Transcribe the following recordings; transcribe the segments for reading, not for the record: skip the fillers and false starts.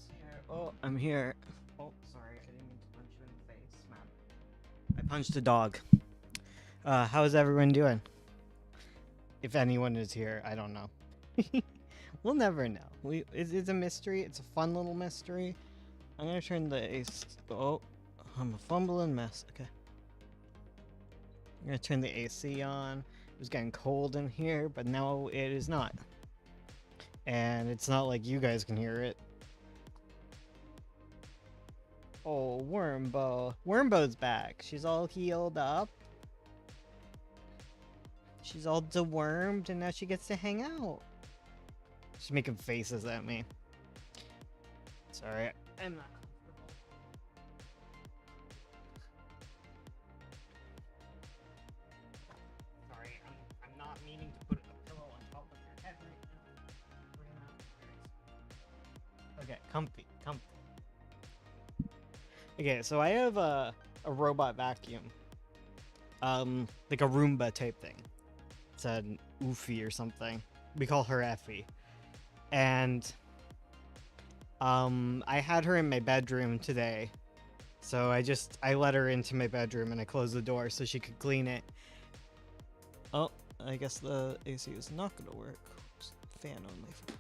Here. Oh, I'm here. Oh, sorry, I didn't mean to punch you in the face, man. I punched a dog. How's everyone doing? If anyone is here, I don't know. We'll never know. It's a mystery. It's a fun little mystery. I'm gonna turn the AC. Oh, I'm a fumbling mess. Okay. I'm gonna turn the AC on. It was getting cold in here, but now it is not. And it's not like you guys can hear it. Oh, Wormbo. Wormbo's back. She's all healed up. She's all dewormed, and now she gets to hang out. She's making faces at me. Sorry, I'm not comfortable. Sorry, I'm not meaning to put a pillow on top of your head right now. Okay, comfy. Okay, so I have a robot vacuum. Like a Roomba type thing. It's an Oofy or something. We call her Effie. And I had her in my bedroom today. So I let her into my bedroom and I closed the door so she could clean it. Oh, I guess the AC is not gonna work. Just fan only for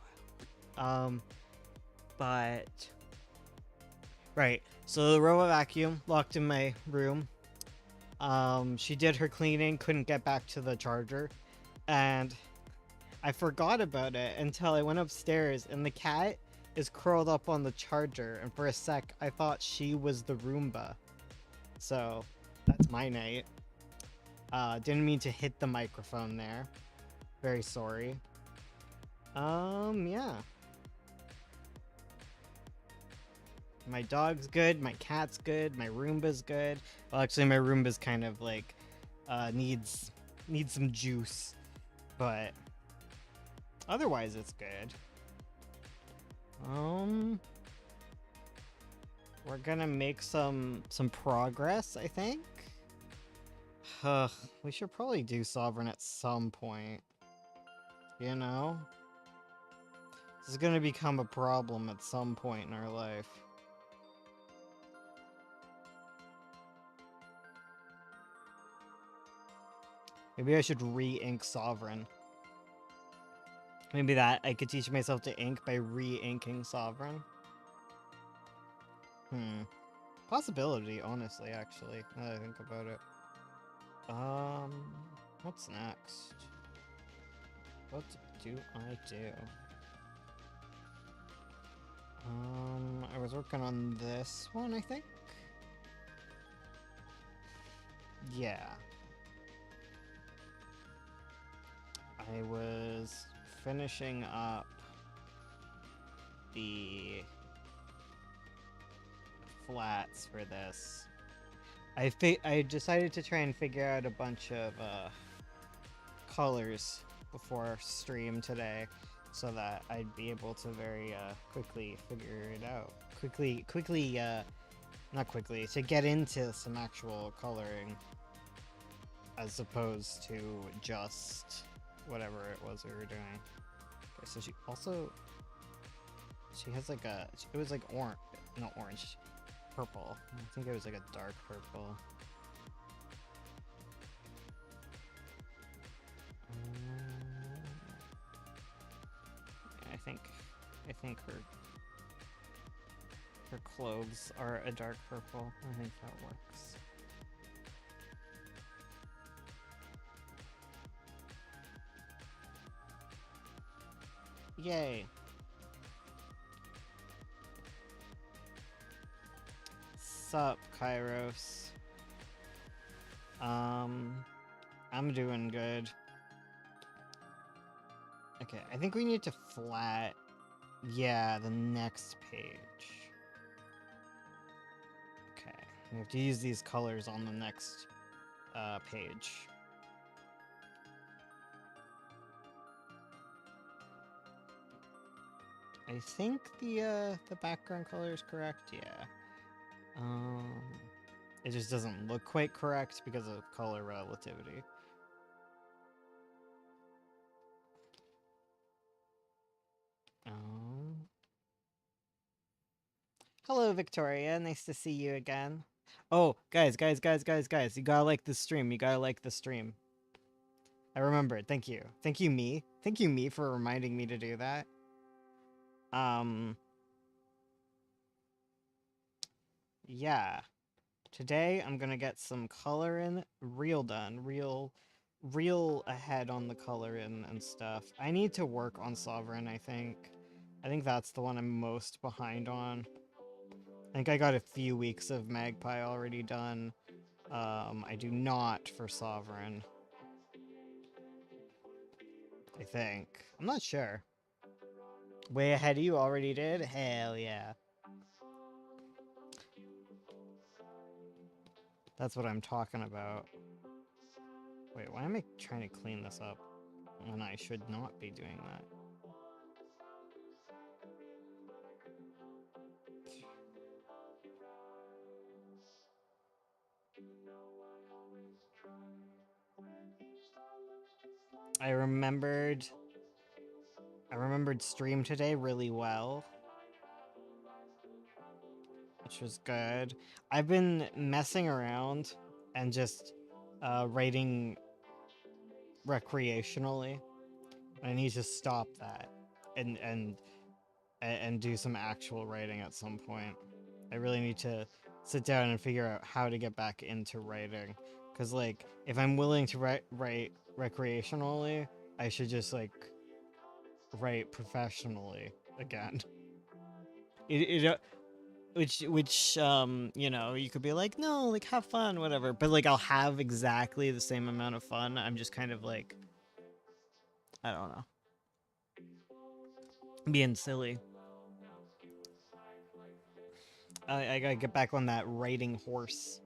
a while. But right. So the robot vacuum locked in my room. She did her cleaning, couldn't get back to the charger, and I forgot about it until I went upstairs, and the cat is curled up on the charger, and for a sec, I thought she was the Roomba. So, that's my night. Didn't mean to hit the microphone there. Very sorry. Yeah. My dog's good, my cat's good, my Roomba's good. Well, actually, my Roomba's kind of like, needs some juice, but otherwise it's good. We're gonna make some progress, I think. We should probably do Sovereign at some point. You know? This is gonna become a problem at some point in our life. Maybe I should re-ink Sovereign. Maybe that I could teach myself to ink by re-inking Sovereign. Possibility, honestly, actually, now that I think about it. What's next? What do I do? I was working on this one, I think? Yeah. I was finishing up the flats for this. I decided to try and figure out a bunch of colors before stream today, so that I'd be able to very quickly figure it out. Not quickly, to get into some actual coloring, as opposed to just whatever it was we were doing. Okay, so she has like it was like orange, not orange, purple. I think it was like a dark purple. I think her clothes are a dark purple. I think that works. Yay. Sup, Kairos. I'm doing good. Okay, I think we need to flat, yeah, the next page. Okay, we have to use these colors on the next page. I think the background color is correct, yeah. It just doesn't look quite correct because of color relativity. Hello, Victoria. Nice to see you again. Oh, guys. You gotta like the stream. You gotta like the stream. I remembered. Thank you. Thank you, me. Thank you, me, for reminding me to do that. Yeah. Today, I'm gonna get some coloring real done. Real ahead on the coloring and stuff. I need to work on Sovereign, I think. I think that's the one I'm most behind on. I think I got a few weeks of Magpie already done. I do not for Sovereign. I think. I'm not sure. Way ahead of you already did? Hell yeah. That's what I'm talking about. Wait, why am I trying to clean this up when I should not be doing that? I remembered stream today really well, which was good. I've been messing around and just writing recreationally. I need to stop that and do some actual writing at some point. I really need to sit down and figure out how to get back into writing. Cause like, if I'm willing to write recreationally, I should just like write professionally again. Which you know, you could be like, no, like have fun, whatever. But like, I'll have exactly the same amount of fun. I'm just kind of like, I don't know, being silly. I gotta get back on that writing horse.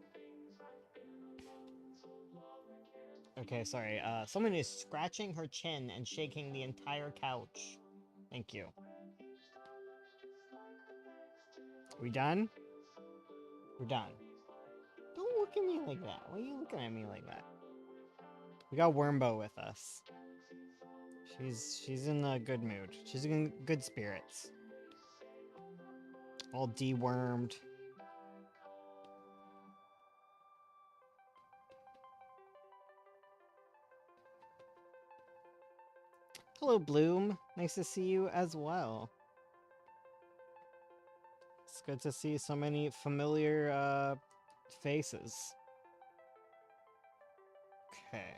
Okay, sorry. Someone is scratching her chin and shaking the entire couch. Thank you. We done? We're done. Don't look at me like that. Why are you looking at me like that? We got Wormbo with us. She's in a good mood. She's in good spirits. All dewormed. Hello, Bloom. Nice to see you as well. It's good to see so many familiar faces. Okay.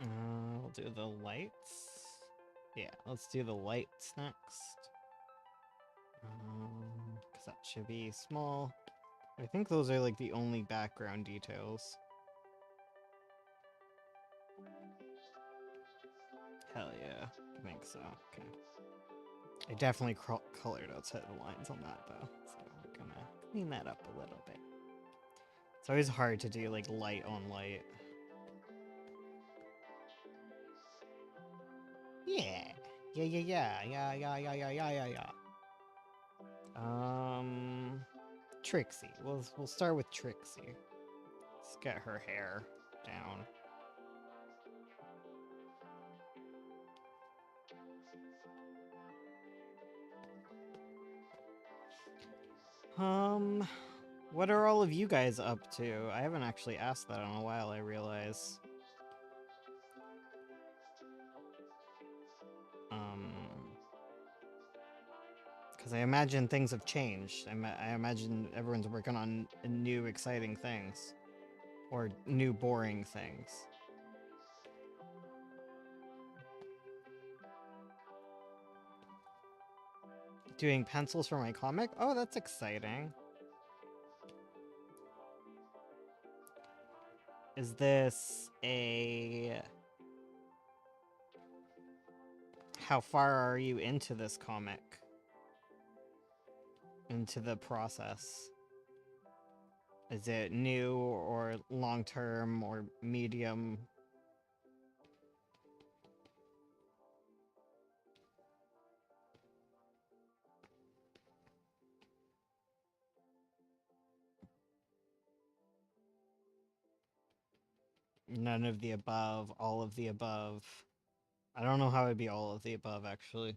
We'll do the lights. Yeah, let's do the lights next. Because that should be small. I think those are like the only background details. Hell yeah, I think so. Okay. I definitely colored outside the lines on that though, so we're gonna clean that up a little bit. It's always hard to do like light on light. Yeah. Yeah. Trixie. We'll start with Trixie. Let's get her hair down. What are all of you guys up to? I haven't actually asked that in a while, I realize. Because I imagine things have changed. I imagine everyone's working on new exciting things. Or new boring things. Doing pencils for my comic? Oh, that's exciting. Is this a... How far are you into this comic? Into the process? Is it new or long-term or medium? None of the above, all of the above. I don't know how it'd be all of the above, actually.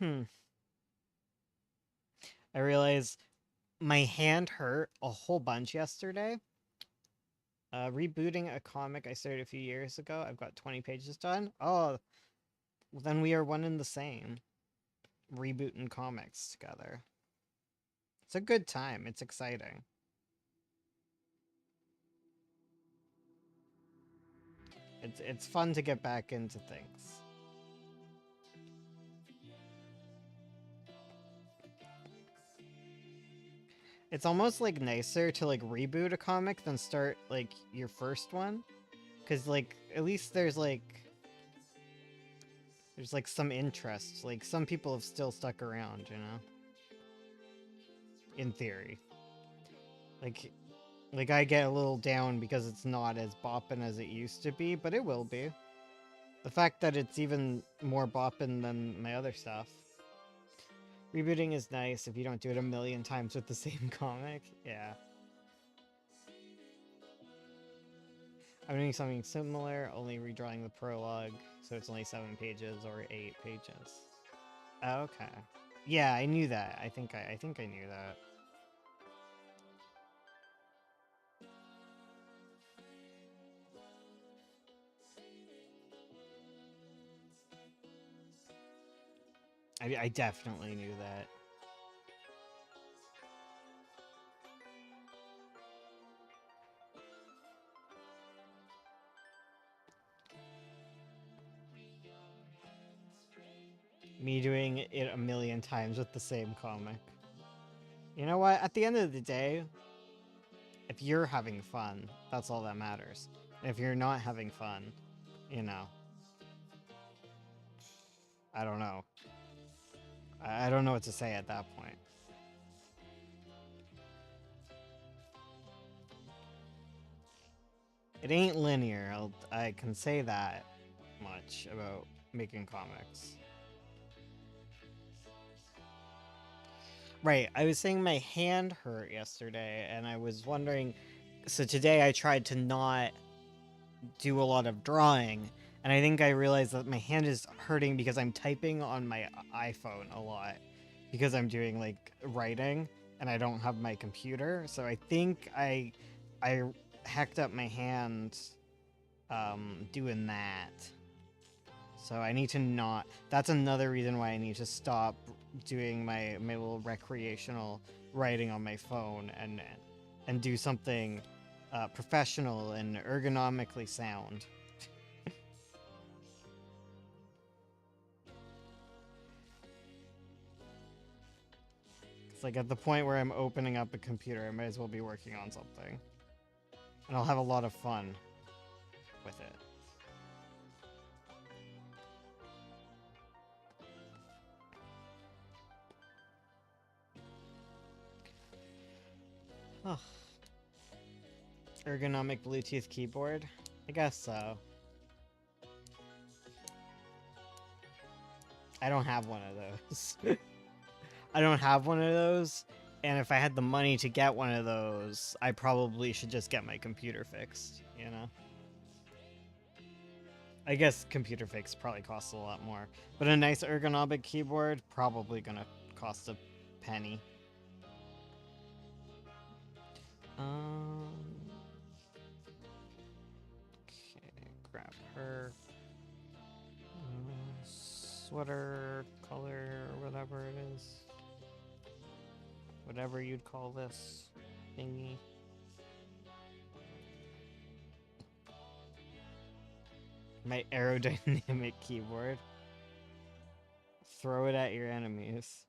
Hmm. I realized my hand hurt a whole bunch yesterday. Rebooting a comic I started a few years ago. I've got 20 pages done. Oh, well, then we are one and the same. Rebooting comics together. It's a good time. It's exciting. It's fun to get back into things. It's almost like nicer to like reboot a comic than start like your first one, because like at least there's like some interest. Like some people have still stuck around, you know. In theory, like I get a little down because it's not as boppin' as it used to be, but it will be. The fact that it's even more boppin' than my other stuff. Rebooting is nice if you don't do it a million times with the same comic. Yeah. I'm doing something similar, only redrawing the prologue, so it's only 7 pages or 8 pages. Okay. Yeah, I knew that. I think I knew that. I definitely knew that. Me doing it a million times with the same comic. You know what? At the end of the day, if you're having fun, that's all that matters. And if you're not having fun, you know, I don't know. I don't know what to say at that point. It ain't linear. I can say that much about making comics. Right, I was saying my hand hurt yesterday, and I was wondering. So today I tried to not do a lot of drawing, and I think I realized that my hand is hurting because I'm typing on my iPhone a lot because I'm doing like writing and I don't have my computer. So I think I hacked up my hand doing that. So I need to not. That's another reason why I need to stop doing my little recreational writing on my phone and do something professional and ergonomically sound. It's like at the point where I'm opening up a computer, I might as well be working on something, and I'll have a lot of fun with it. Oh, ergonomic Bluetooth keyboard? I guess so. I don't have one of those. I don't have one of those, and if I had the money to get one of those, I probably should just get my computer fixed, you know? I guess computer fix probably costs a lot more, but a nice ergonomic keyboard probably gonna cost a penny. Um. Okay, grab her sweater color, or whatever it is. Whatever you'd call this thingy. My aerodynamic keyboard. Throw it at your enemies.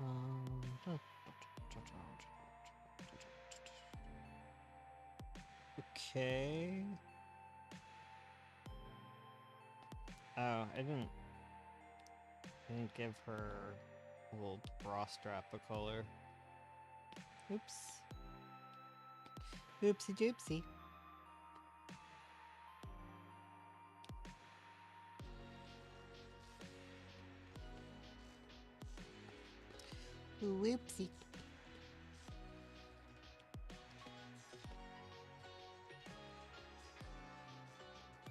Um, okay. Oh, I didn't give her a little bra strap a color. Oops. Oopsie doopsie. Whoopsie.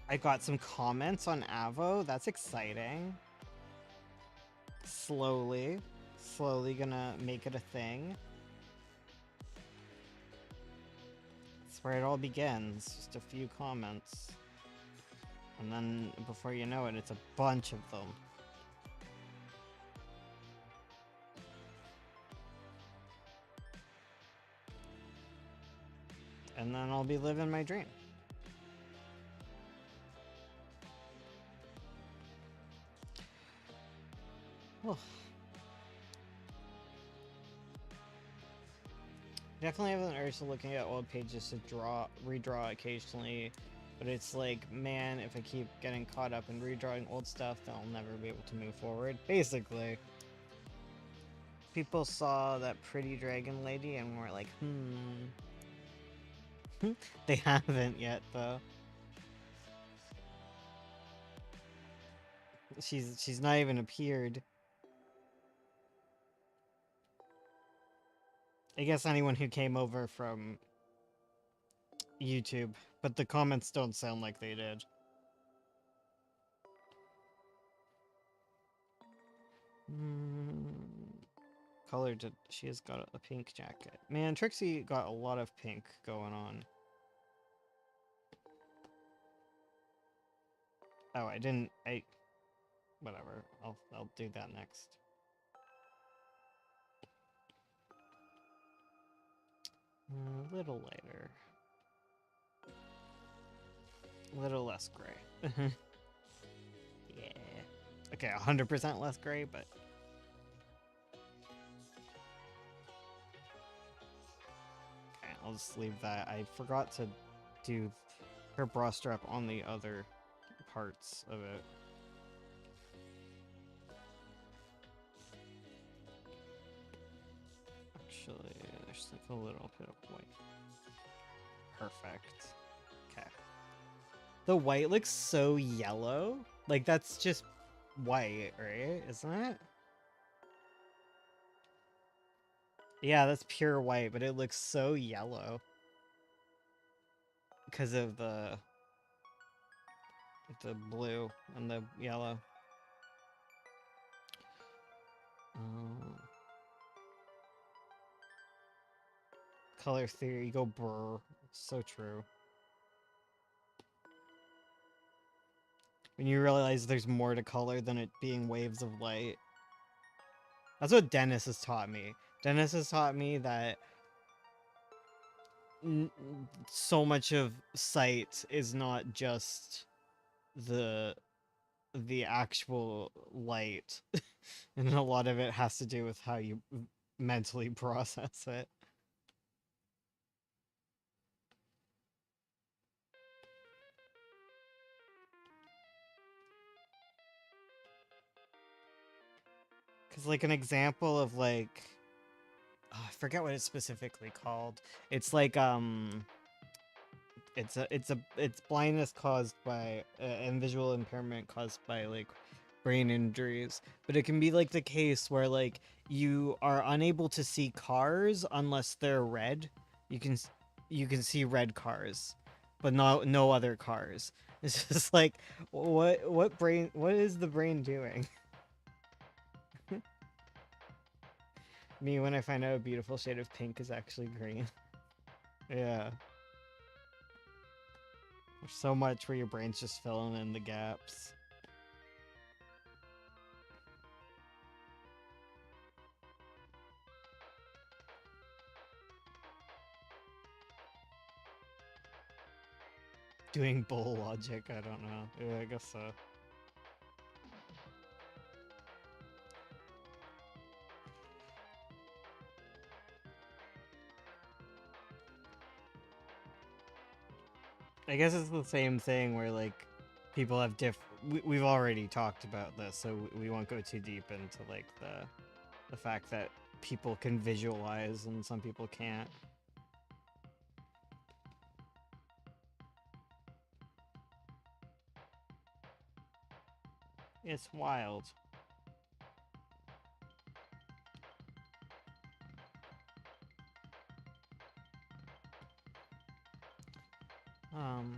I got some comments on Avo. That's exciting. Slowly gonna make it a thing. That's where it all begins. Just a few comments. And then, before you know it, it's a bunch of them. And then I'll be living my dream. Oh. Definitely have an urge to looking at old pages to redraw occasionally, but it's like, man, if I keep getting caught up in redrawing old stuff, then I'll never be able to move forward. Basically, people saw that pretty dragon lady and were like, They haven't yet, though. She's not even appeared. I guess anyone who came over from YouTube, but the comments don't sound like they did. Color did she has got a pink jacket. Man, Trixie got a lot of pink going on. Oh, whatever. I'll do that next. A little lighter. A little less gray. Yeah. Okay, 100% less gray, but... Okay, I'll just leave that. I forgot to do her bra strap on the other parts of it. Actually, there's like a little bit of white. Perfect. Okay. The white looks so yellow. Like, that's just white, right? Isn't it? Yeah, that's pure white, but it looks so yellow. Because of the blue and the yellow. Color theory, go brr. So true. When you realize there's more to color than it being waves of light. That's what Dennis has taught me. Dennis has taught me that so much of sight is not just the actual light. And a lot of it has to do with how you mentally process it. Because, like, an example of, like... Oh, I forget what it's specifically called. It's like, it's blindness caused by, and visual impairment caused by, like, brain injuries. But it can be, like, the case where, like, you are unable to see cars unless they're red. You can see red cars, but no other cars. It's just like, what is the brain doing? Me, when I find out a beautiful shade of pink is actually green. Yeah. There's so much where your brain's just filling in the gaps. Doing bull logic, I don't know. Yeah, I guess so. I guess it's the same thing where, like, people have we've already talked about this, so we won't go too deep into, like, the fact that people can visualize and some people can't. It's wild. Um,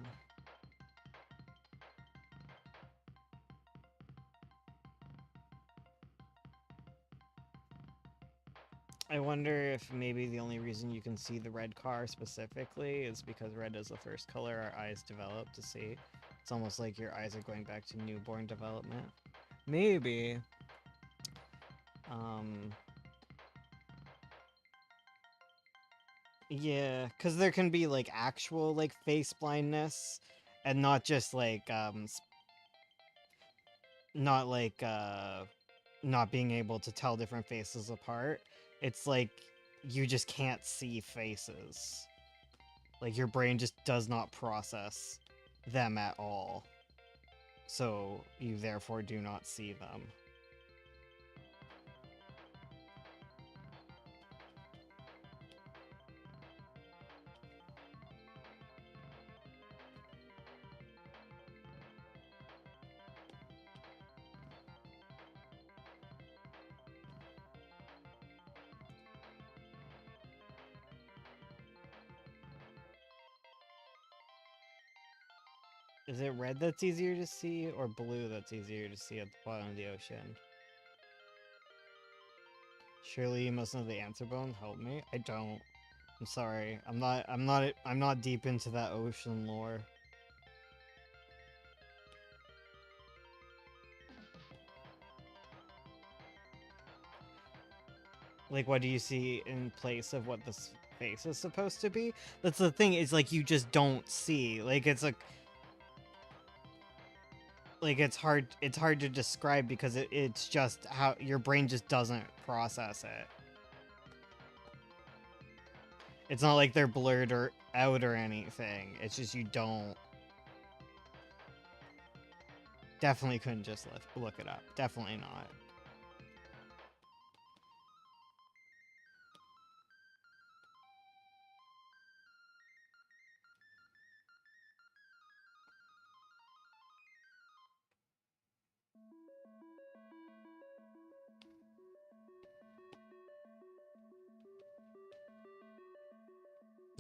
I wonder if maybe the only reason you can see the red car specifically is because red is the first color our eyes develop to see. It's almost like your eyes are going back to newborn development. Maybe. Um, yeah, because there can be like actual like face blindness and not just like not like not being able to tell different faces apart. It's like you just can't see faces. Like your brain just does not process them at all. So you therefore do not see them. Is it red that's easier to see or blue that's easier to see at the bottom of the ocean? Surely you must know the answer, Bone. Help me. I don't. I'm sorry. I'm not deep into that ocean lore. Like, what do you see in place of what this face is supposed to be? That's the thing, is like you just don't see. Like it's hard to describe because it's just how your brain just doesn't process it. It's not like they're blurred or out or anything. It's just you don't. Definitely couldn't just look it up. Definitely not.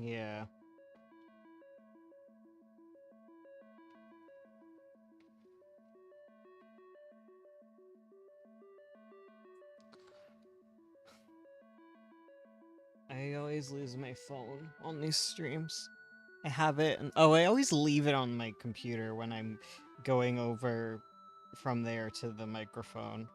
Yeah. I always lose my phone on these streams. I have it, and oh, I always leave it on my computer when I'm going over from there to the microphone.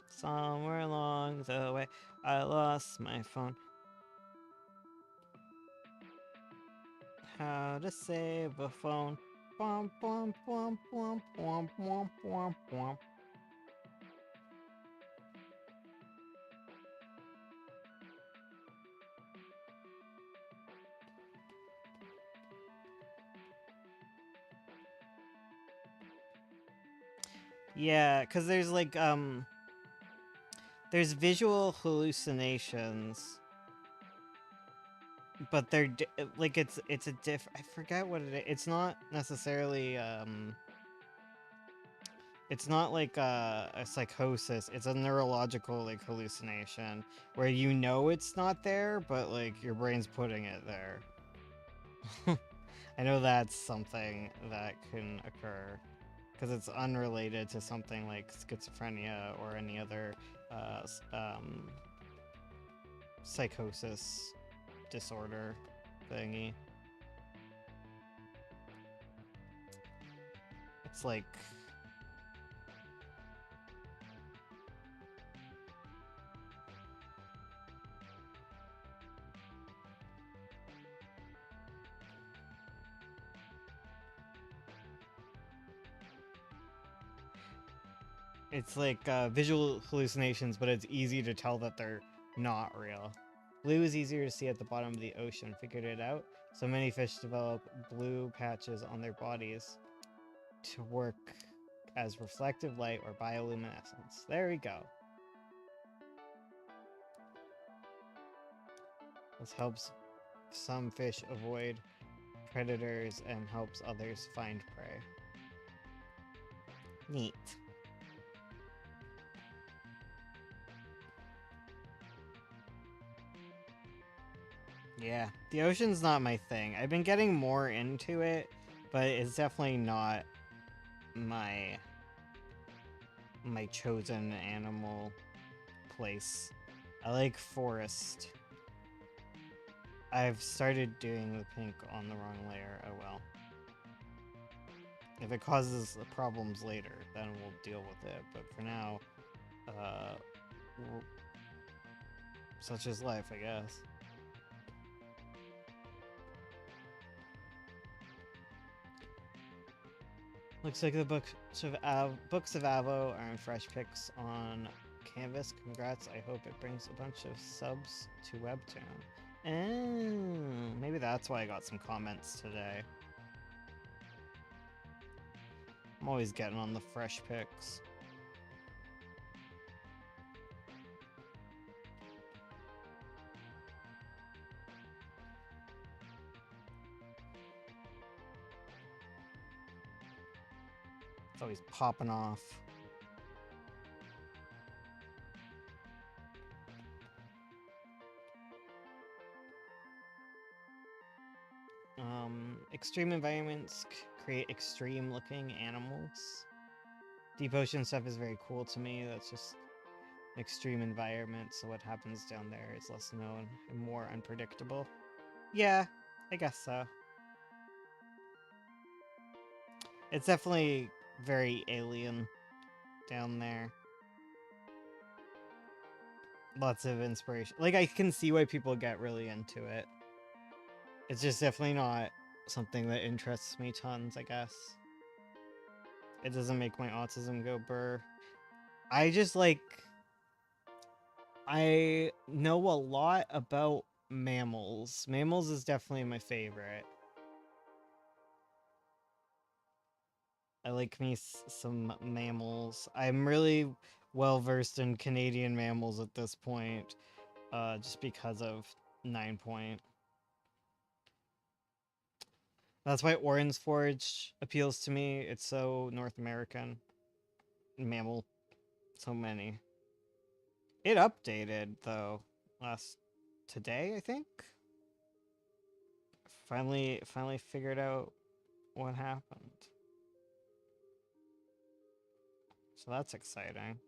Somewhere along the way, I lost my phone. How to save a phone. Bum, bum, bum, bum, bum, bum, bum, bum. Yeah, because there's like, there's visual hallucinations, but they're like it's a I forget what it is. It's not necessarily it's not like a psychosis. It's a neurological like hallucination where you know it's not there, but like your brain's putting it there. I know that's something that can occur because it's unrelated to something like schizophrenia or any other psychosis disorder thingy. It's like visual hallucinations, but it's easy to tell that they're not real. Blue is easier to see at the bottom of the ocean. Figured it out? So many fish develop blue patches on their bodies to work as reflective light or bioluminescence. There we go. This helps some fish avoid predators and helps others find prey. Neat. Yeah, the ocean's not my thing. I've been getting more into it, but it's definitely not my chosen animal place. I like forest. I've started doing the pink on the wrong layer. Oh well. If it causes problems later, then we'll deal with it. But for now, uh, such is life, I guess. Looks like the books of Avo are in fresh picks on Canvas. Congrats! I hope it brings a bunch of subs to Webtoon. Oh, maybe that's why I got some comments today. I'm always getting on the fresh picks. It's always popping off. Extreme environments create extreme looking animals. Deep ocean stuff is very cool to me. That's just an extreme environment, so what happens down there is less known and more unpredictable. Yeah, I guess so. It's definitely very alien down there. Lots of inspiration. Like, I can see why people get really into it. It's just definitely not something that interests me tons, I guess. It doesn't make my autism go burr. I just like... I know a lot about mammals. Mammals is definitely my favorite. I like me some mammals. I'm really well versed in Canadian mammals at this point, just because of 9 Point. That's why Orange Forge appeals to me. It's so North American. Mammal. So many. It updated, though, today, I think? Finally figured out what happened. So that's exciting.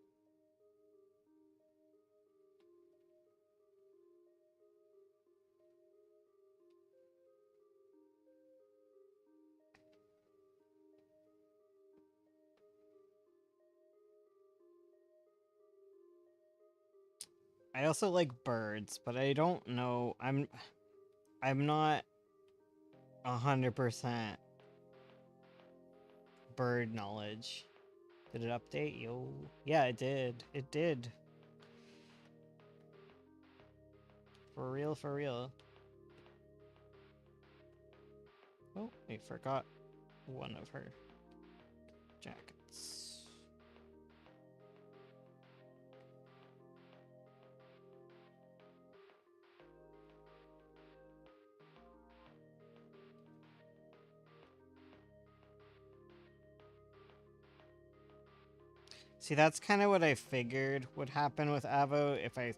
I also like birds, but I don't know. I'm not 100% bird knowledge. Did it update? Yo. Yeah, it did. It did. For real, for real. Oh, I forgot one of her jackets. See, that's kind of what I figured would happen with Avo if I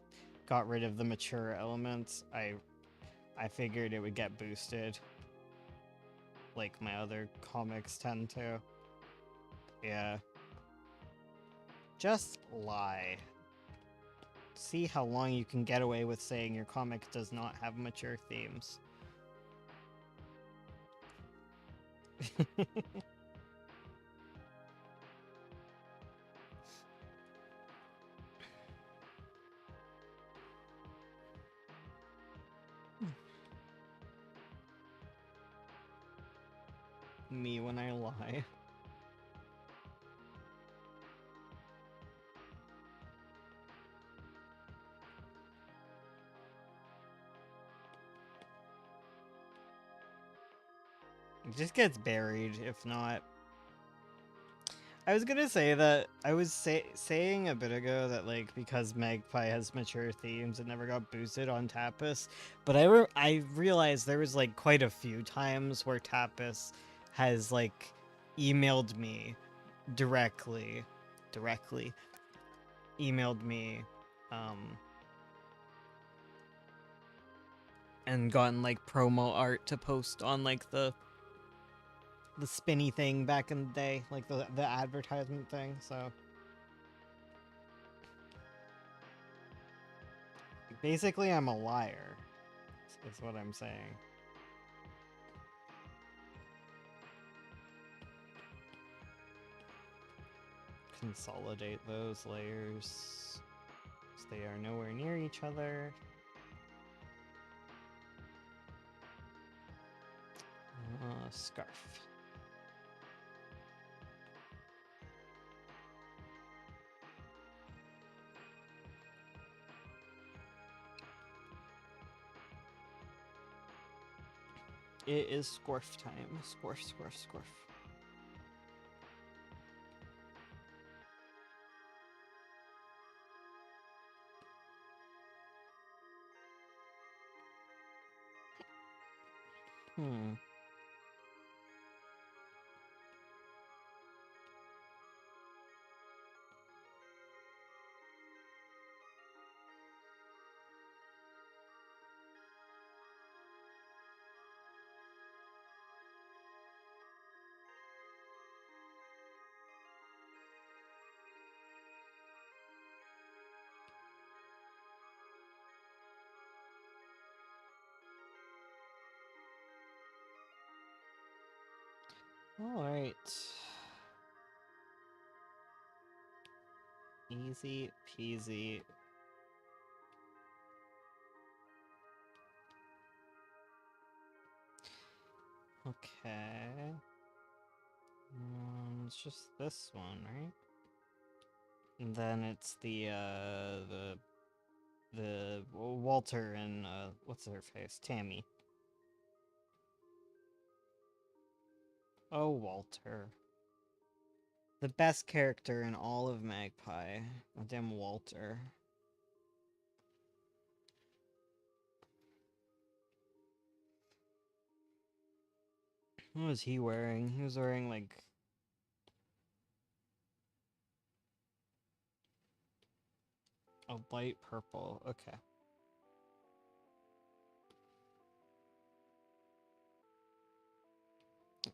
got rid of the mature elements. I figured it would get boosted, like my other comics tend to. Yeah. Just lie. See how long you can get away with saying your comic does not have mature themes. Me when I lie. It just gets buried, if not. I was gonna say that I was saying a bit ago that like because Magpie has mature themes, it never got boosted on Tapas, but I realized there was like quite a few times where Tapas has like emailed me directly, emailed me, um, and gotten like promo art to post on like the spinny thing back in the day, like the advertisement thing. So basically, I'm a liar. Is what I'm saying. Consolidate those layers so they are nowhere near each other. Scarf. It is scorf time. Scorf, scorf, scorf. Alright. Easy peasy. Okay. It's just this one, right? And then it's the Walter and what's her face? Tammy. Oh, Walter. The best character in all of Magpie. Goddamn Walter. What was he wearing? He was wearing like a light purple. Okay.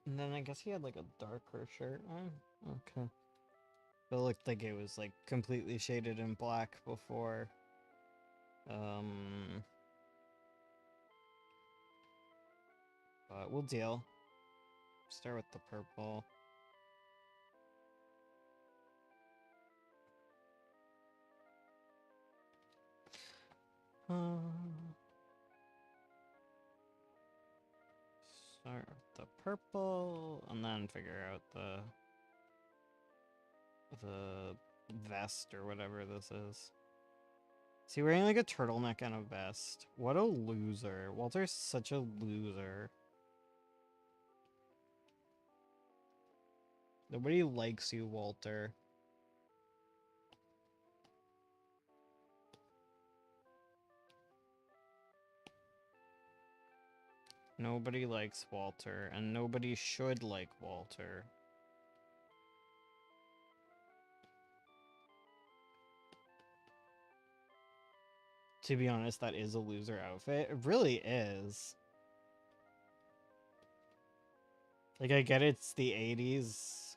And then I guess he had like a darker shirt on. Okay. But it looked like it was like completely shaded in black before. But we'll deal. Start with the purple. Start with the purple, and then figure out the vest or whatever this is. Is he wearing like a turtleneck and a vest? What a loser. Walter's such a loser. Nobody likes you, Walter. Nobody likes Walter, and nobody should like Walter. To be honest, that is a loser outfit. It really is. Like, I get it's the 80s,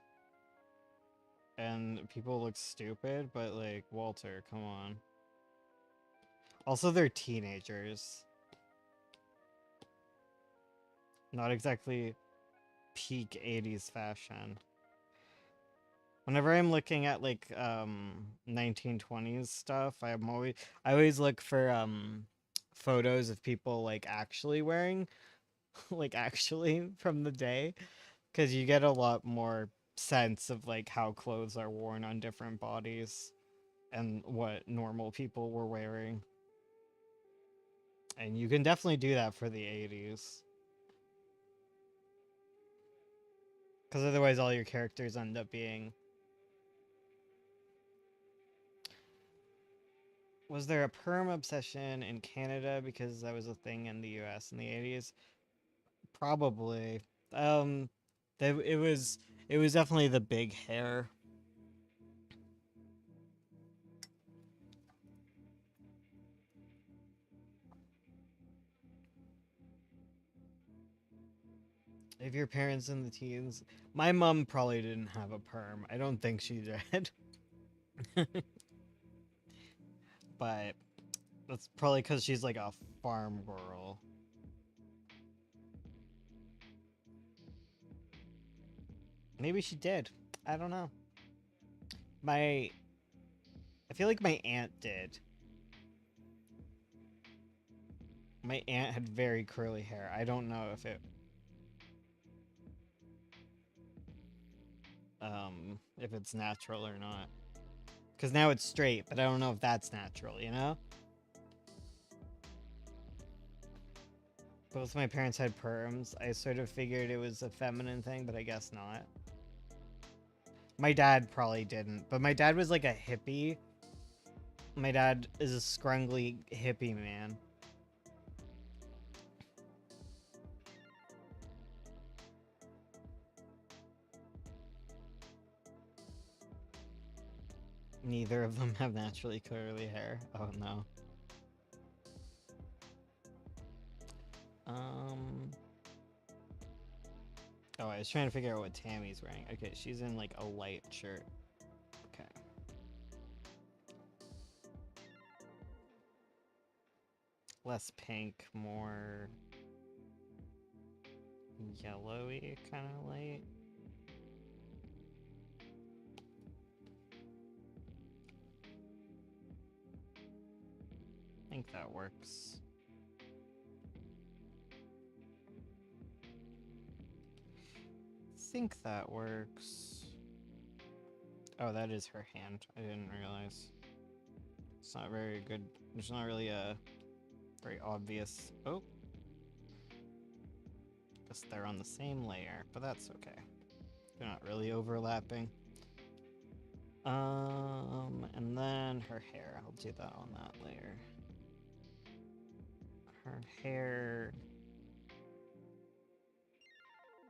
and people look stupid, but, like, Walter, come on. Also, they're teenagers. Not exactly peak 80s fashion. Whenever I'm looking at, like, 1920s stuff, I always look for, photos of people, like, actually wearing, like, actually from the day. Because you get a lot more sense of, like, how clothes are worn on different bodies and what normal people were wearing. And you can definitely do that for the 80s. Because otherwise all your characters end up being... Was there a perm obsession in Canada because that was a thing in the US in the 80s? Probably. It was definitely the big hair. If your parents in the teens, my mom probably didn't have a perm. I don't think she did. But that's probably because she's like a farm girl. Maybe she did. I don't know. I feel like my aunt did. My aunt had very curly hair. I don't know if it's natural or not. Because now it's straight, but I don't know if that's natural, you know? Both my parents had perms. I sort of figured it was a feminine thing, but I guess not. My dad probably didn't, but my dad was like a hippie. My dad is a scrungly hippie man. Neither of them have naturally curly hair. Oh no. Oh, I was trying to figure out what Tammy's wearing. Okay, she's in like a light shirt. Okay. Less pink, more yellowy kind of light. I think that works. I think that works. Oh, that is her hand. I didn't realize. It's not very good. There's not really a very obvious. Oh. Guess they're on the same layer, but that's okay. They're not really overlapping. And then her hair. I'll do that on that layer. Her hair.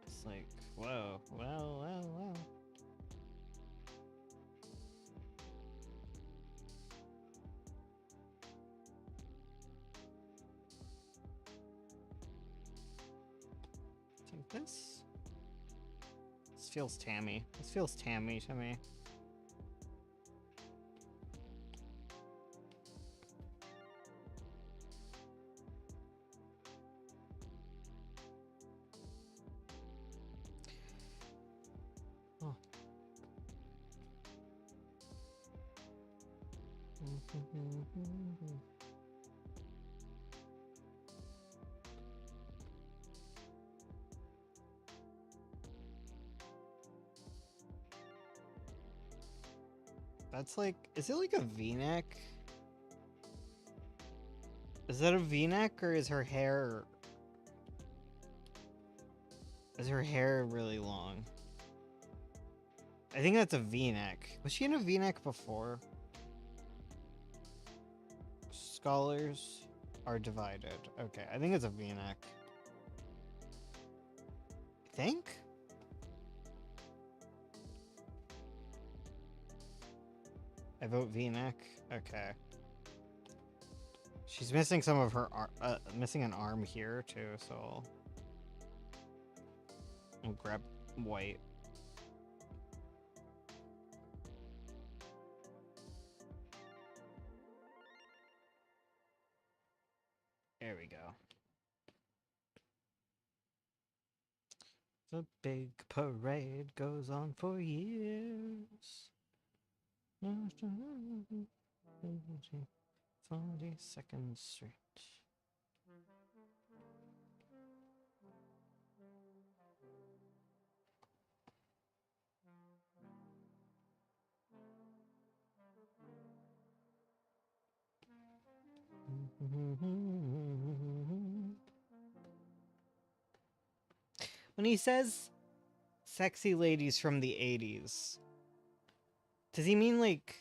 It's like, whoa, whoa. Take this. This feels Tammy. This feels Tammy to me. Oh. That's like, is it like a V-neck? Is that a V-neck or is her hair... Is her hair really long? I think that's a V-neck. Was she in a V-neck before? Scholars are divided. Okay, I think it's a V-neck. I think? I vote V-neck. Okay. She's missing some of her missing an arm here too, so I'll grab white. There we go. The big parade goes on for years. 42nd Street. When he says sexy ladies from the 80s, does he mean like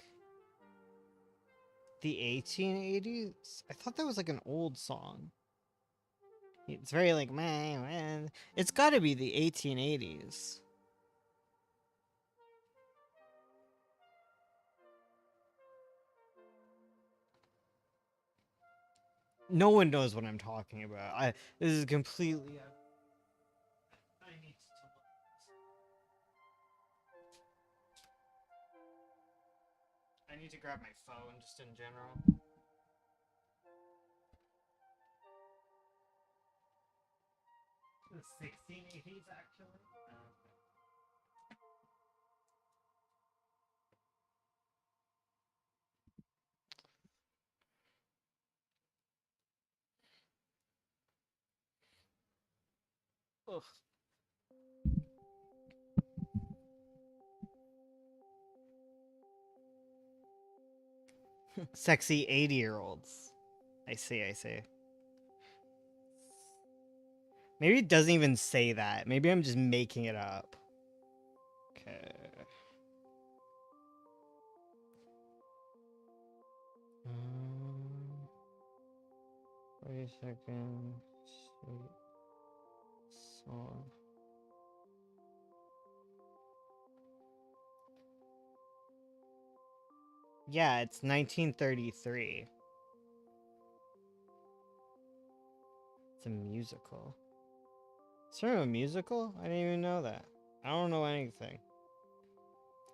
the 1880s? I thought that was like an old song. It's very like, man. It's gotta be the 1880s. No one knows what I'm talking about. This is completely... need to grab my phone just in general. The 1680s, actually. Ugh. Sexy 80-year-olds. I see, I see. Maybe it doesn't even say that. Maybe I'm just making it up. Okay. 40 seconds. Song. Yeah, it's 1933. It's a musical. It's from a musical? I didn't even know that. I don't know anything.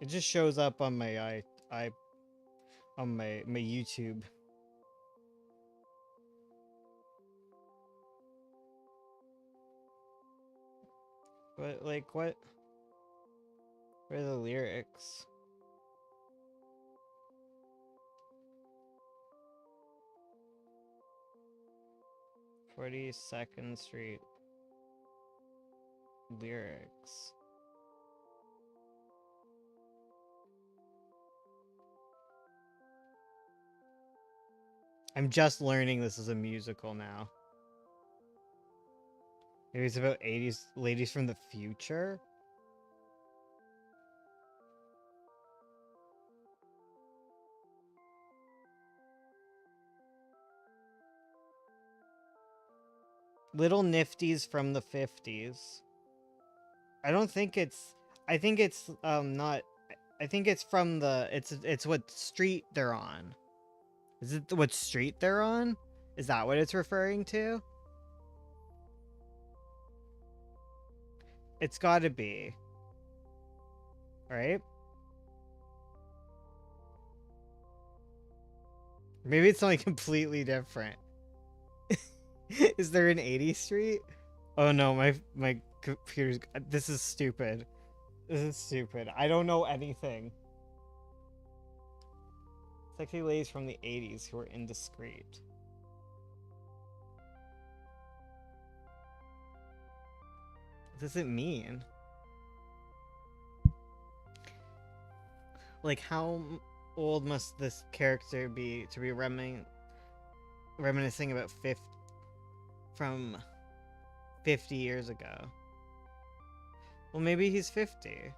It just shows up on my on my YouTube. But like what? Where are the lyrics? "42nd Street" lyrics. I'm just learning this is a musical now. Maybe it's about 80s ladies from the future? Little Nifties from the 50s. I don't think it's... I think it's not... I think it's from the... It's what street they're on. Is it what street they're on? Is that what it's referring to? It's gotta be. Right? Maybe it's something completely different. Is there an 80 Street? Oh no, my computer's... This is stupid. This is stupid. I don't know anything. Sexy ladies from the 80s who are indiscreet. What does it mean? Like, how old must this character be to be reminiscing about 50 years ago? Well, maybe he's 50.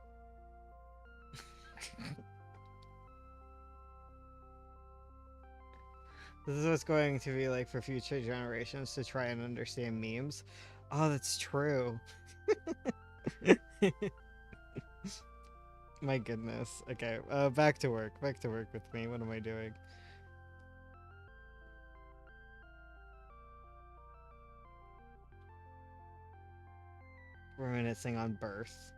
This is what's going to be like for future generations to try and understand memes. Oh, that's true. My goodness. Okay, back to work. Back to work with me. What am I doing? Reminiscing on birth.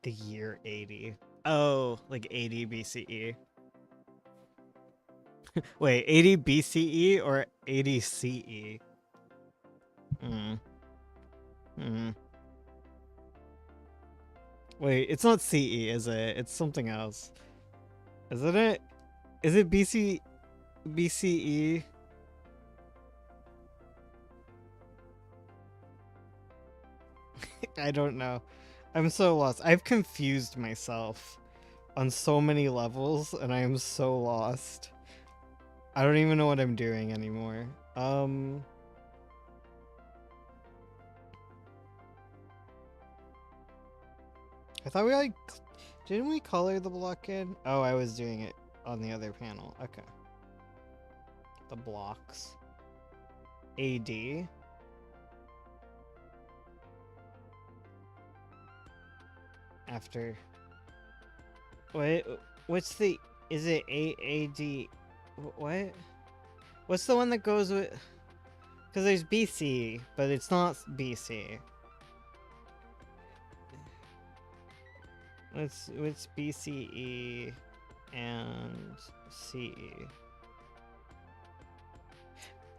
The year 80. Oh, like 80 BCE. Wait, 80 BCE or 80 CE? Wait, it's not CE, is it? It's something else. Isn't it? Is it BCE? I don't know. I'm so lost. I've confused myself on so many levels, and I am so lost. I don't even know what I'm doing anymore. I thought we like... Didn't we color the block in? Oh, I was doing it on the other panel. Okay. The blocks. AD. after. What? What's the? Is it AD? What? What's the one that goes with? Because there's BC, but it's not BC. What's BCE and CE?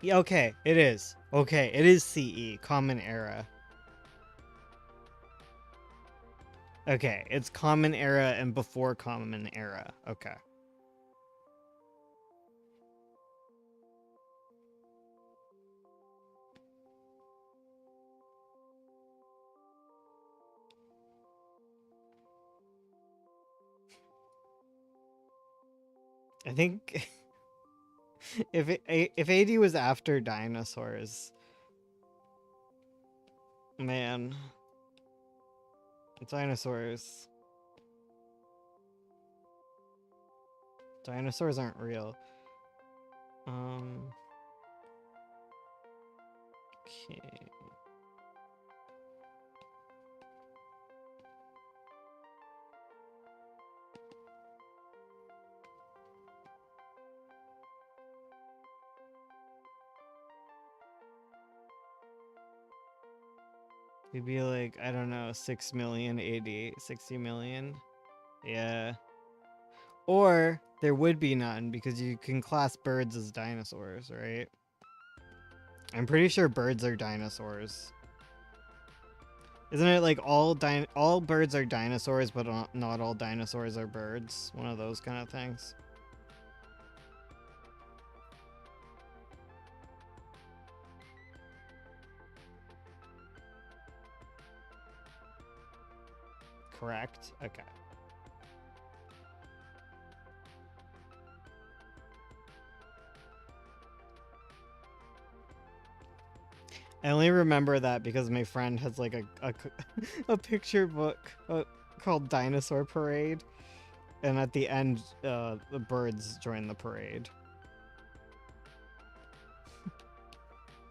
Yeah, okay, it is. Okay, it is CE, Common Era. Okay, it's Common Era and before Common Era. Okay. I think if AD was after dinosaurs, man, dinosaurs aren't real. Okay. It'd be like, I don't know, 6 million AD, 60 million. Yeah. Or there would be none because you can class birds as dinosaurs, right? I'm pretty sure birds are dinosaurs. Isn't it like all birds are dinosaurs, but not all dinosaurs are birds? One of those kind of things. Correct? Okay. I only remember that because my friend has like a picture book called Dinosaur Parade, and at the end, the birds join the parade.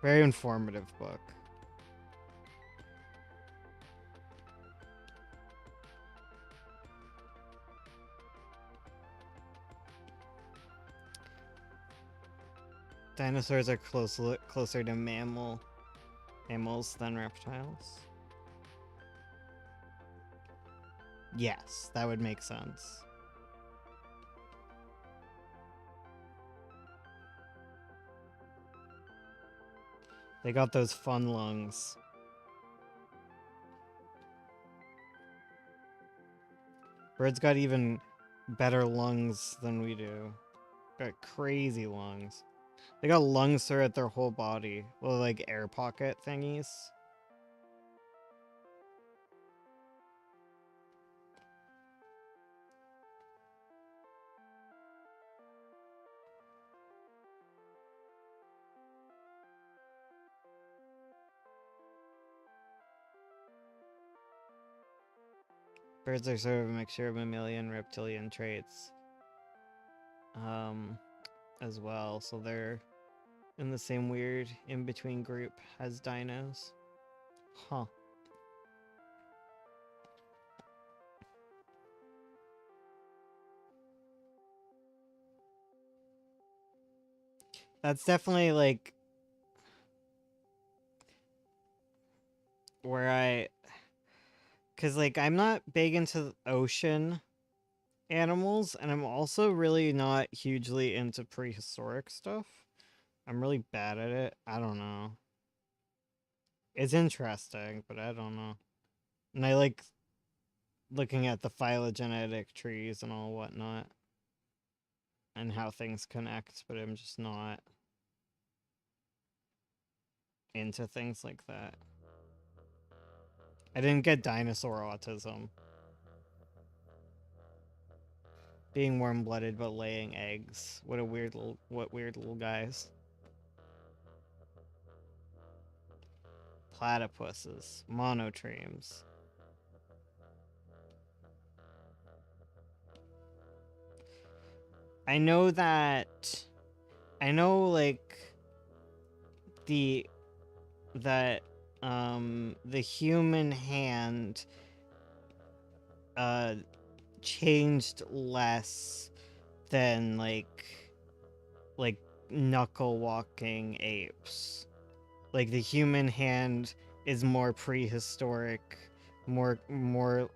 Very informative book. Dinosaurs are closer to mammals than reptiles. Yes, that would make sense. They got those fun lungs. Birds got even better lungs than we do. Got crazy lungs. They got lungs throughout their whole body. Well, like air pocket thingies. Birds are sort of a mixture of mammalian reptilian traits. As well, so they're in the same weird in-between group as dinos. Huh. That's definitely like where cause like I'm not big into ocean animals, and I'm also really not hugely into prehistoric stuff. I'm really bad at it. I don't know. It's interesting, but I don't know. And I like looking at the phylogenetic trees and all whatnot, and how things connect, but I'm just not into things like that. I didn't get dinosaur autism. Being warm-blooded but laying eggs. What weird little guys. Platypuses. Monotremes. I know like the human hand uh changed less than like knuckle walking apes. Like the human hand is more prehistoric, more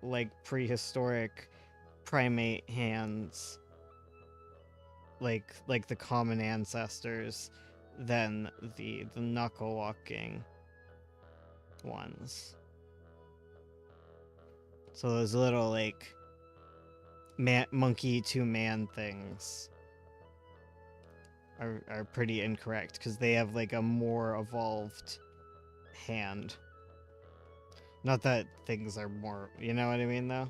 like prehistoric primate hands, like the common ancestors, than the knuckle walking ones. So those little like monkey to man things are pretty incorrect because they have like a more evolved hand. Not that things are more, you know what I mean though?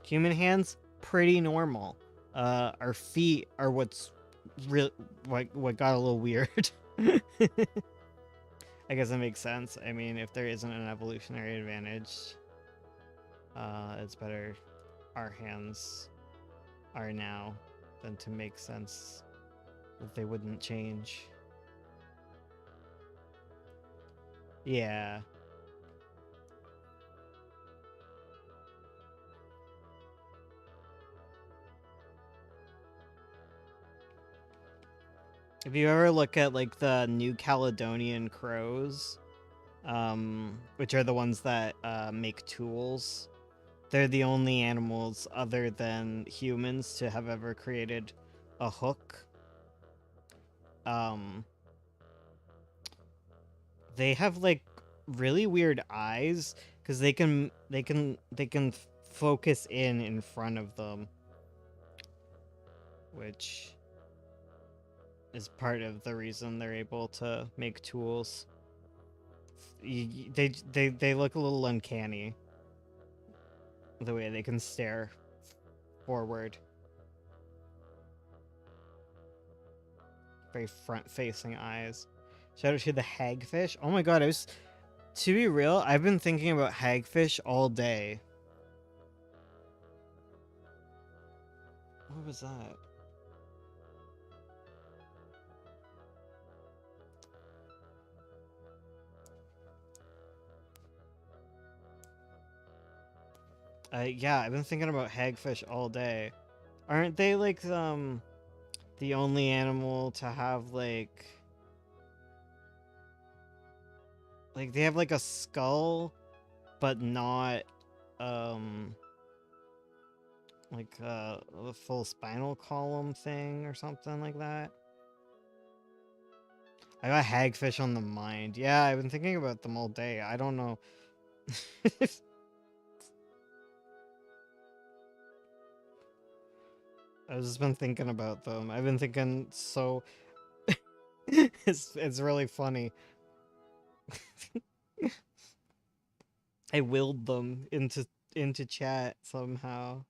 Human hands, pretty normal. Our feet are what's real, what got a little weird. I guess that makes sense. I mean, if there isn't an evolutionary advantage, it's better our hands are now than to make sense that they wouldn't change. Yeah. If you ever look at like the New Caledonian crows, which are the ones that make tools, they're the only animals other than humans to have ever created a hook. Um, they have like really weird eyes because they can focus in front of them, which is part of the reason they're able to make tools. They look a little uncanny the way they can stare forward. Very front-facing eyes. Shout out to the hagfish. Oh my god, to be real, I've been thinking about hagfish all day. What was that? Yeah, I've been thinking about hagfish all day. Aren't they like the only animal to have like they have like a skull but not like a full spinal column thing or something like that? I got hagfish on the mind. Yeah, I've been thinking about them all day. I don't know. I've just been thinking about them. I've been thinking so it's really funny. I willed them into chat somehow.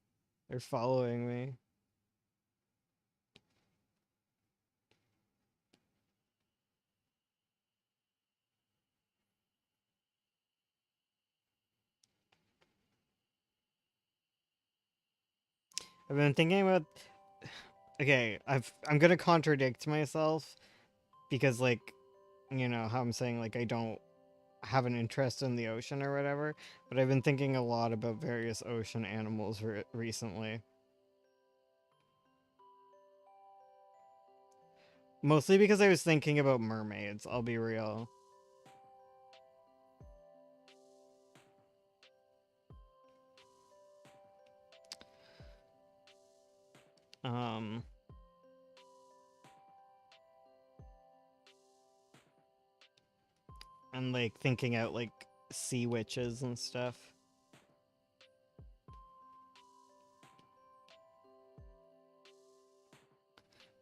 They're following me. I've been thinking about okay, I'm gonna contradict myself because like you know how I'm saying like I don't have an interest in the ocean or whatever, but I've been thinking a lot about various ocean animals recently. Mostly because I was thinking about mermaids, I'll be real. Um and like thinking out like sea witches and stuff.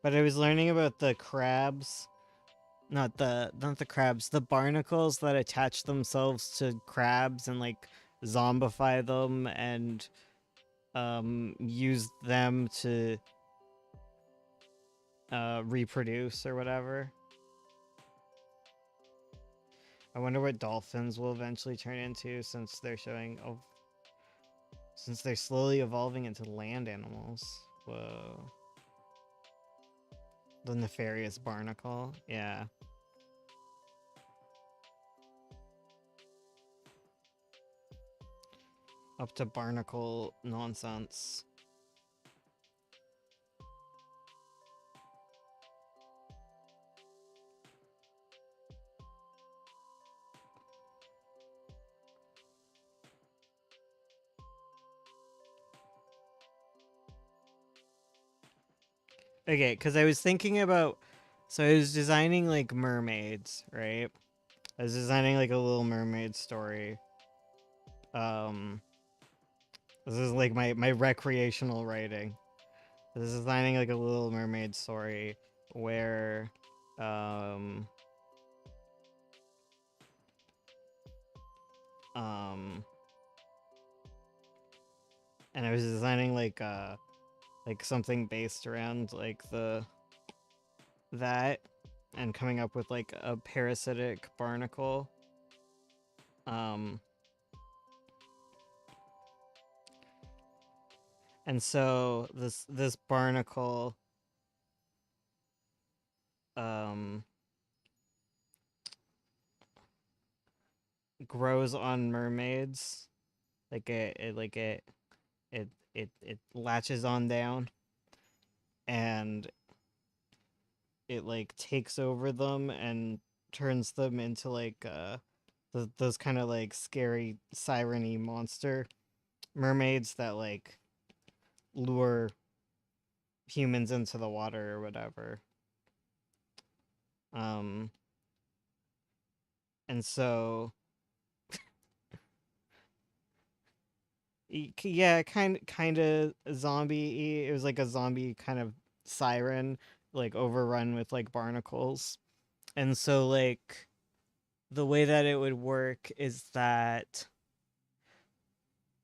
But I was learning about the crabs, not the crabs, the barnacles that attach themselves to crabs and like zombify them and use them to reproduce or whatever. I wonder what dolphins will eventually turn into since they're slowly evolving into land animals. Whoa. The nefarious barnacle. Yeah. Up to barnacle nonsense. Okay, because I was thinking about, so I was designing like mermaids, right? I was designing like a Little Mermaid story. Um, this is like my recreational writing. I was designing like a Little Mermaid story where, um, um, and I was designing like something based around like that and coming up with like a parasitic barnacle. Um, and so this barnacle um grows on mermaids. Like it latches on down and it like takes over them and turns them into like those kind of like scary siren-y monster mermaids that like lure humans into the water or whatever. Um and so yeah, kind of zombie. It was like a zombie kind of siren, like overrun with like barnacles. And so like the way that it would work is that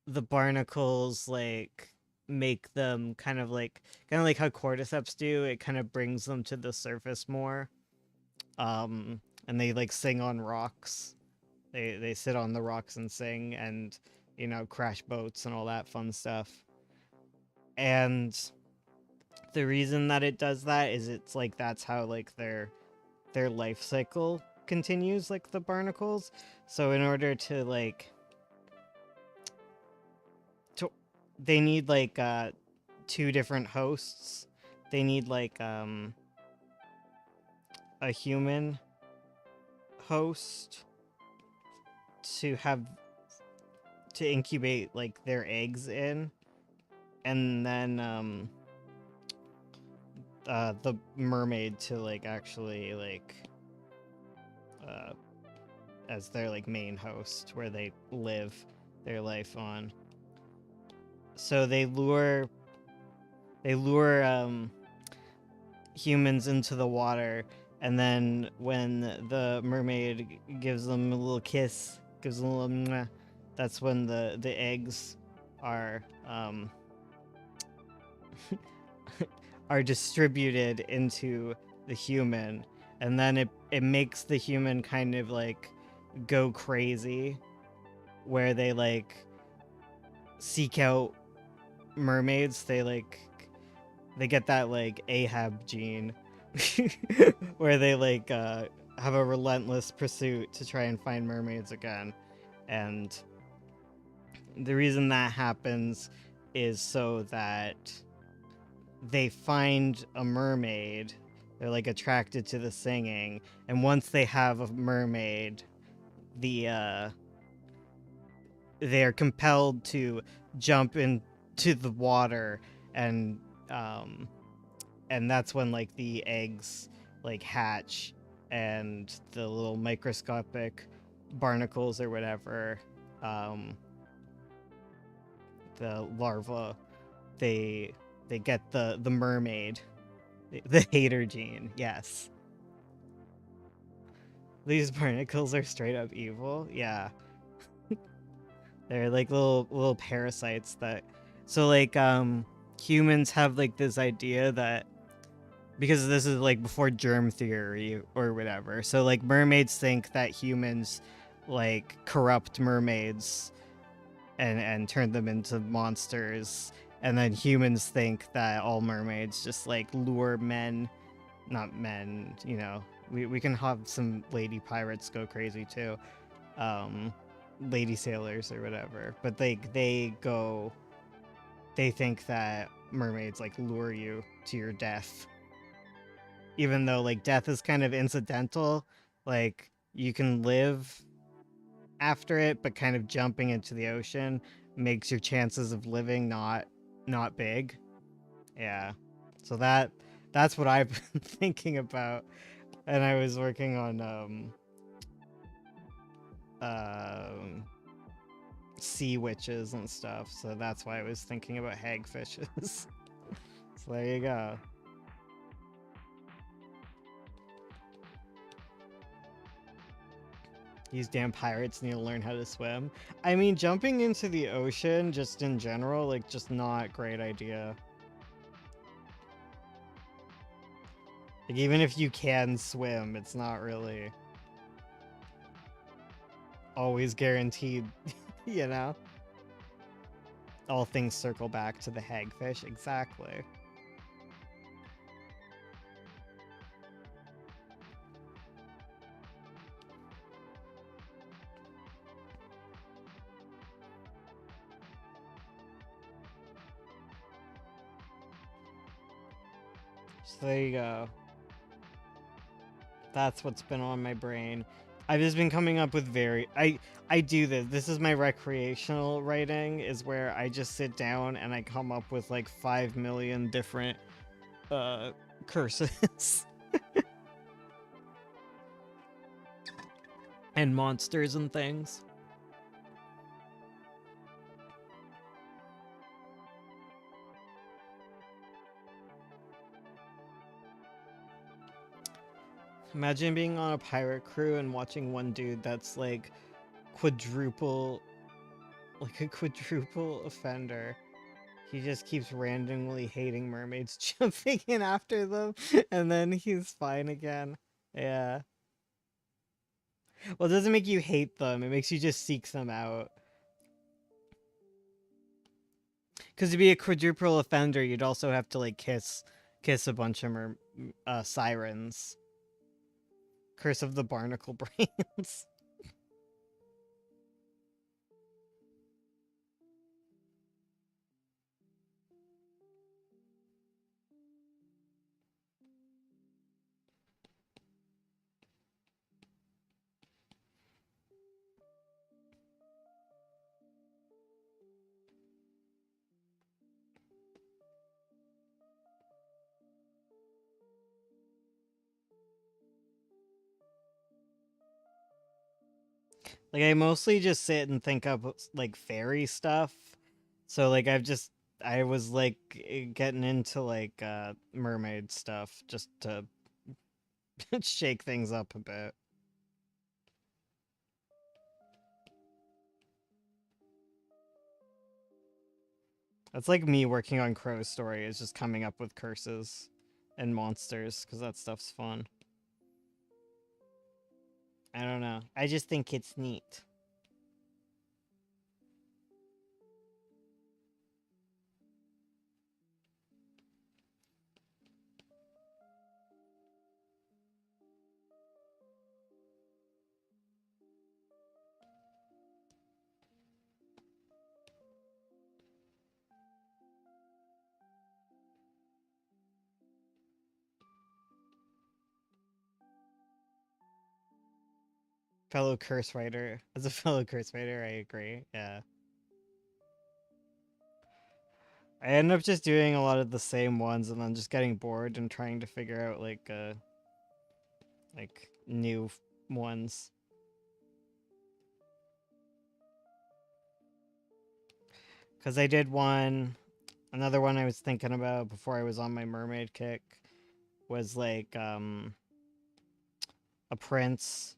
the barnacles like make them kind of like how cordyceps do. It kind of brings them to the surface more. And they like sing on rocks. They sit on the rocks and sing and crash boats and all that fun stuff. And the reason that it does that is it's like that's how like their life cycle continues, like the barnacles. So in order to they need like two different hosts. They need like a human host to incubate like their eggs in, and then the mermaid to like actually like as their like main host where they live their life on. So they lure humans into the water, and then when the mermaid gives them a little kiss, gives them a little mwah, that's when the eggs are are distributed into the human, and then it makes the human kind of like go crazy, where they like seek out mermaids. They get that like Ahab gene where they like have a relentless pursuit to try and find mermaids again. And the reason that happens is so that they find a mermaid. They're like attracted to the singing, and once they have a mermaid, they're compelled to jump into the water, and that's when like the eggs like hatch, and the little microscopic barnacles or whatever, the larva, they get the mermaid, the hater gene. Yes, these barnacles are straight up evil. Yeah, they're like little parasites that, so like humans have like this idea that, because this is like before germ theory or whatever, so like mermaids think that humans like corrupt mermaids and turn them into monsters, and then humans think that all mermaids just like lure men not men, you know. We can have some lady pirates go crazy too. Lady sailors or whatever. But they think that mermaids like lure you to your death. Even though like death is kind of incidental, like you can live after it, but kind of jumping into the ocean makes your chances of living not big. Yeah. So that's what I've been thinking about. And I was working on um sea witches and stuff, so that's why I was thinking about hagfishes. So there you go. These damn pirates need to learn how to swim. I mean, jumping into the ocean, just in general, like, just not great idea. Like, even if you can swim, it's not really always guaranteed, you know? All things circle back to the hagfish, exactly. So there you go. That's what's been on my brain. I've just been coming up with I do this. This is my recreational writing, is where I just sit down and I come up with like 5 million different curses and monsters and things. Imagine being on a pirate crew and watching one dude that's like quadruple like a quadruple offender. He just keeps randomly hating mermaids, jumping in after them, and then he's fine again. Yeah. Well, it doesn't make you hate them. It makes you just seek them out. Because to be a quadruple offender, you'd also have to like kiss a bunch of sirens. Curse of the Barnacle Brains. Like I mostly just sit and think of like fairy stuff. So like I was like getting into like mermaid stuff just to shake things up a bit. That's like me working on Crow's story, is just coming up with curses and monsters because that stuff's fun. I don't know. I just think it's neat. Fellow curse writer. As a fellow curse writer, I agree. Yeah. I end up just doing a lot of the same ones and then just getting bored and trying to figure out like new ones. Cuz I did another one I was thinking about before I was on my mermaid kick was like a prince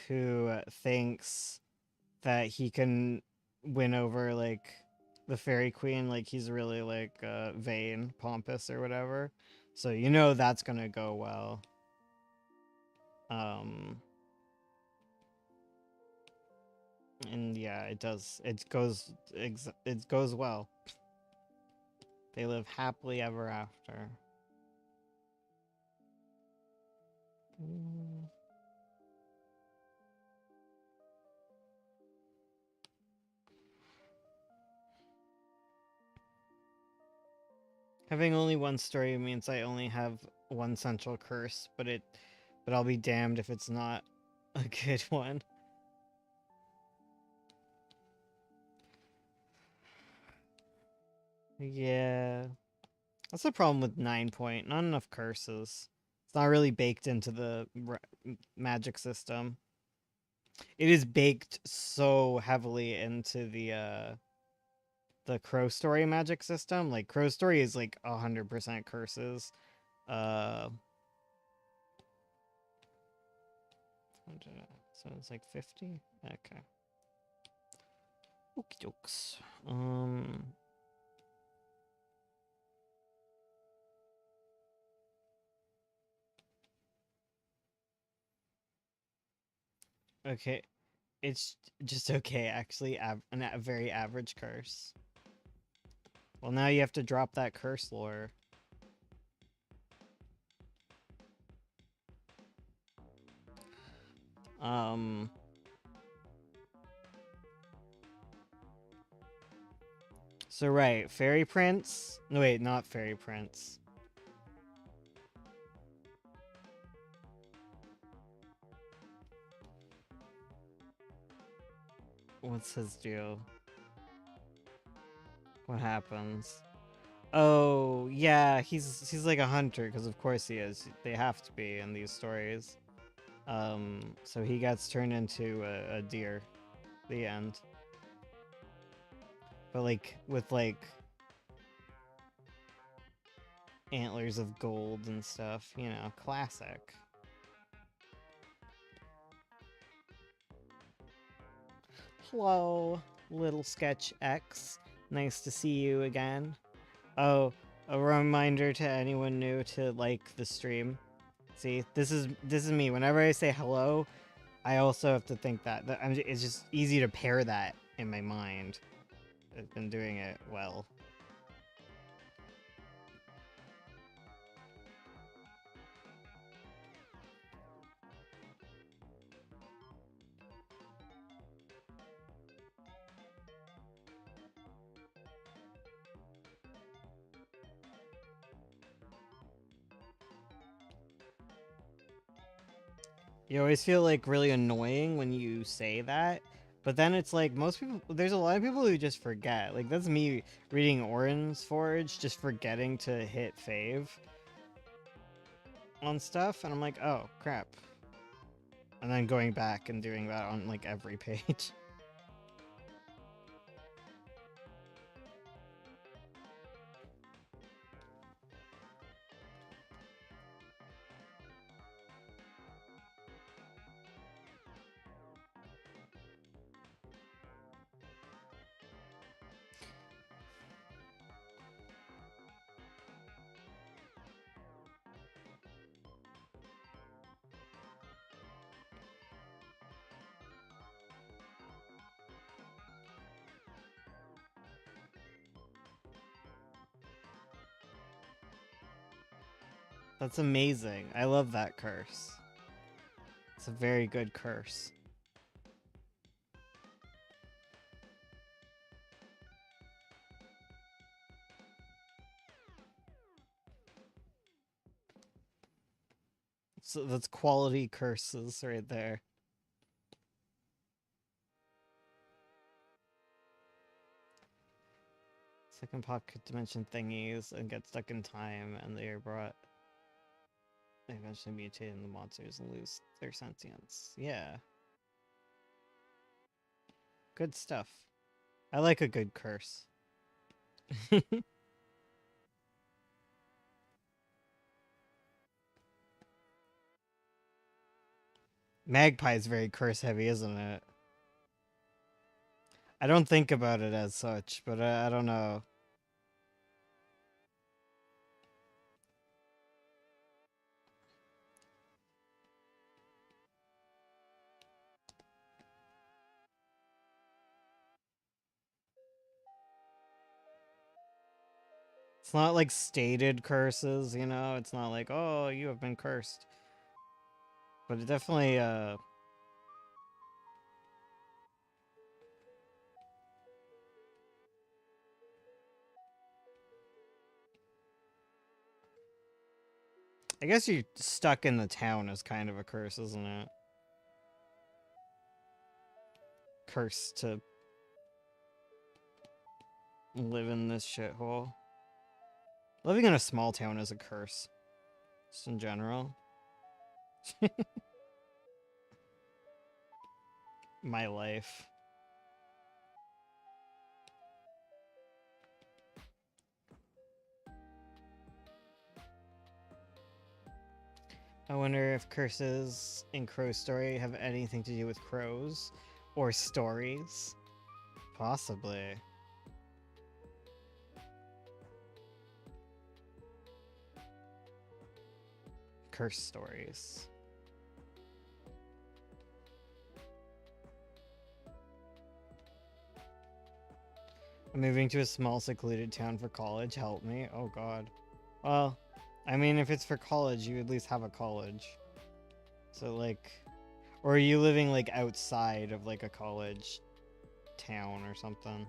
who thinks that he can win over like the fairy queen, like he's really like vain, pompous or whatever. So you know that's gonna go well. Um and yeah, it does. It goes well. They live happily ever after. Mm. Having only one story means I only have one central curse, but I'll be damned if it's not a good one. Yeah. That's the problem with 9 point. Not enough curses. It's not really baked into the magic system. It is baked so heavily into the Crow Story magic system. Like Crow Story is like 100% curses. Uh so it's like 50? Okay. Okie dokes. Okay. It's just okay, actually. A very average curse. Well, now you have to drop that curse lore. So right, Fairy Prince. No, wait, not Fairy Prince. What's his deal? What happens? Oh, yeah, he's like a hunter, because of course he is. They have to be in these stories. So he gets turned into a deer. The end. But like, with like antlers of gold and stuff, you know, classic. Hello, little Sketch X. Nice to see you again. Oh, a reminder to anyone new to like the stream. See, this is me. Whenever I say hello, I also have to think that. It's just easy to pair that in my mind. I've been doing it well. You always feel like really annoying when you say that, but then it's like most people, there's a lot of people who just forget. Like that's me reading Orin's Forge, just forgetting to hit fave on stuff, and I'm like, oh crap. And then going back and doing that on like every page. That's amazing. I love that curse. It's a very good curse. So that's quality curses right there. Second pocket dimension thingies and get stuck in time, and they are brought. They eventually mutate in the monsters and lose their sentience. Yeah. Good stuff. I like a good curse. Magpie is very curse heavy, isn't it? I don't think about it as such, but I don't know. It's not like stated curses, you know? It's not like, oh, you have been cursed. But it definitely, I guess you're stuck in the town is kind of a curse, isn't it? Curse to live in this shithole. Living in a small town is a curse. Just in general. My life. I wonder if curses in Crow's story have anything to do with crows or stories. Possibly. Curse stories. I'm moving to a small secluded town for college. Help me. Oh god. Well, I mean, if it's for college, you at least have a college. So like, or are you living like outside of like a college town or something?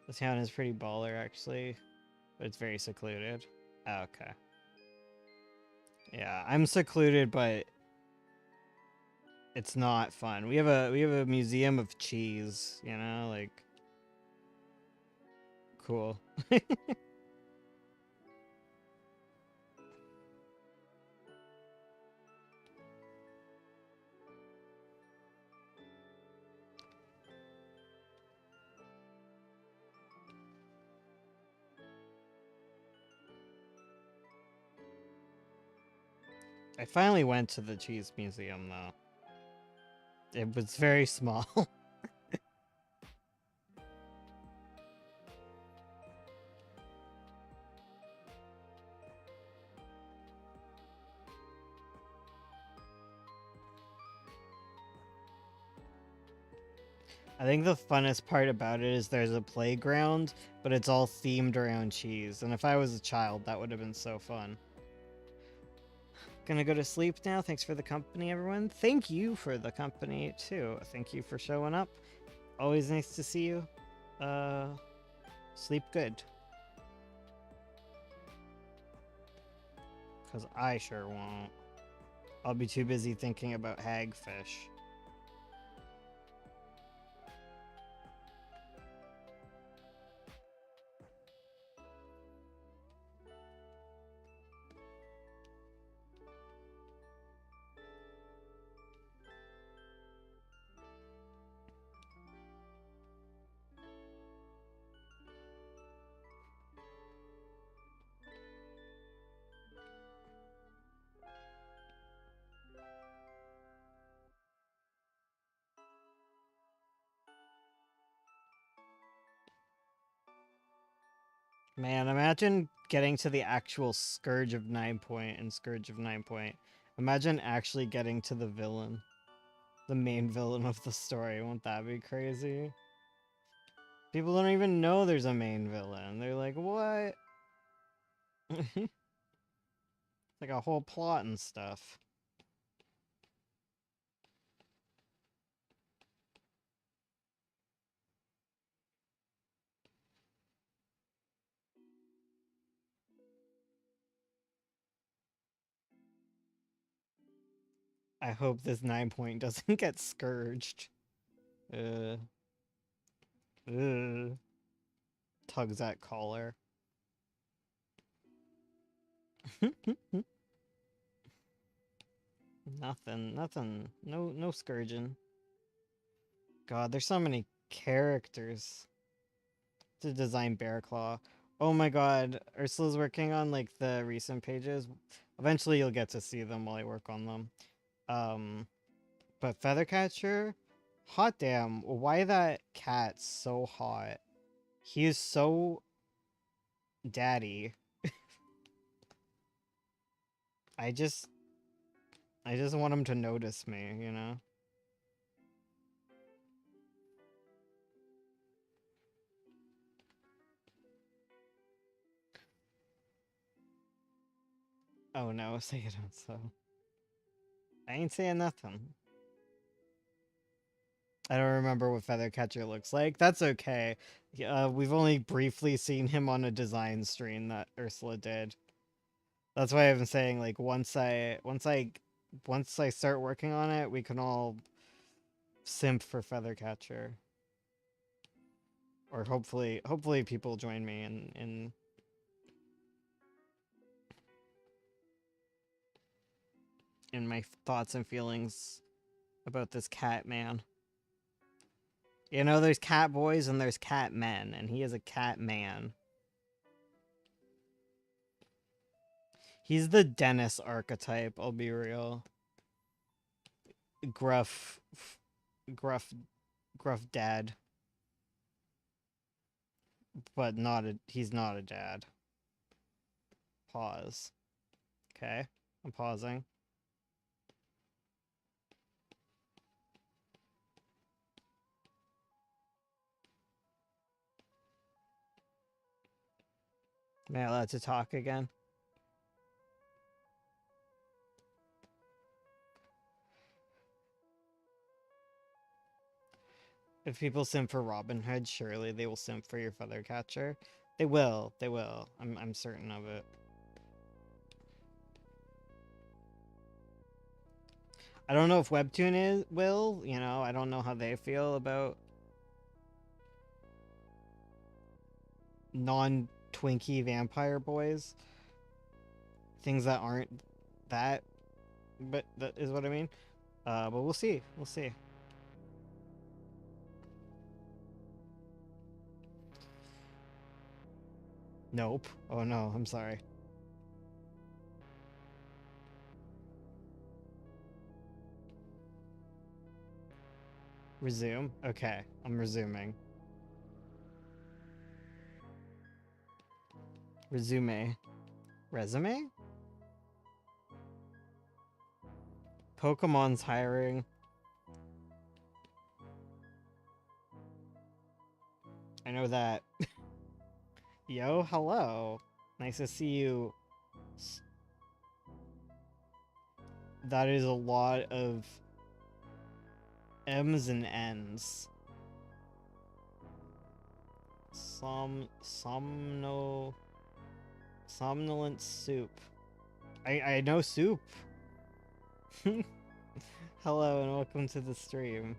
The town is pretty baller actually, but it's very secluded. Oh, okay. Yeah, I'm secluded, but it's not fun. We have a museum of cheese, you know, like cool. I finally went to the cheese museum though. It was very small. I think the funnest part about it is there's a playground, but it's all themed around cheese. And if I was a child, that would have been so fun. Gonna go to sleep now. Thanks for the company, everyone. Thank you for the company, too. Thank you for showing up. Always nice to see you. Sleep good. Because I sure won't. I'll be too busy thinking about hagfish. Man, imagine getting to the actual Scourge of Nine Point and Scourge of Nine Point. Imagine actually getting to the villain. The main villain of the story. Won't that be crazy? People don't even know there's a main villain. They're like, what? Like a whole plot and stuff. I hope this 9 point doesn't get scourged. Uh, tugs at collar. Nothing. No scourging. God, there's so many characters to design Bearclaw. Oh my god, Ursula's working on like the recent pages. Eventually you'll get to see them while I work on them. But Feathercatcher, hot damn, why that cat so hot? He is so daddy. I just want him to notice me, you know? Oh no, say it out so. I ain't saying nothing. I don't remember what Feathercatcher looks like. That's okay. We've only briefly seen him on a design stream that Ursula did. That's why I've been saying, like, once I start working on it, we can all simp for Feathercatcher. Or hopefully people join me in my thoughts and feelings about this cat man. You know, there's cat boys and there's cat men, and he is a cat man. He's the Dennis archetype, I'll be real. Gruff dad. But he's not a dad. Pause. Okay, I'm pausing. Am I allowed to talk again? If people simp for Robin Hood, surely they will simp for your Feathercatcher. They will. They will. I'm certain of it. I don't know if Webtoon will. You know, I don't know how they feel about non-Twinkie vampire boys. Things that aren't that, but that is what I mean. But we'll see. We'll see. Nope. Oh no, I'm sorry. Resume? Okay, I'm resuming. Resume. Resume? Pokemon's hiring. I know that. Yo, hello. Nice to see you. That is a lot of M's and N's. Somnolent soup. I know soup. Hello and welcome to the stream.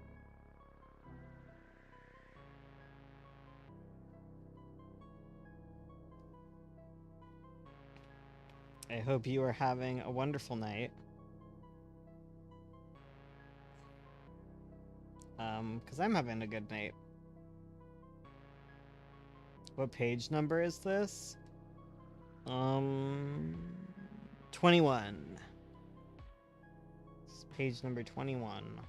I hope you are having a wonderful night. Because I'm having a good night. What page number is this? 21. It's page number 21.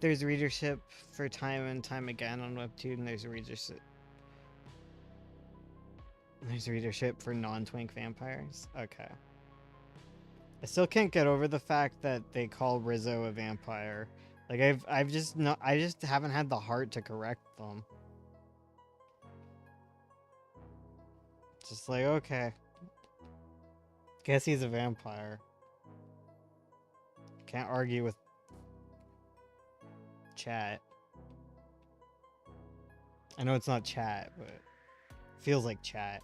There's readership for time and time again on Webtoon. There's readership for non-twink vampires. Okay. I still can't get over the fact that they call Rizzo a vampire. Like I just haven't had the heart to correct them. Just like, okay. Guess he's a vampire. Can't argue with chat. I know it's not chat, but it feels like chat.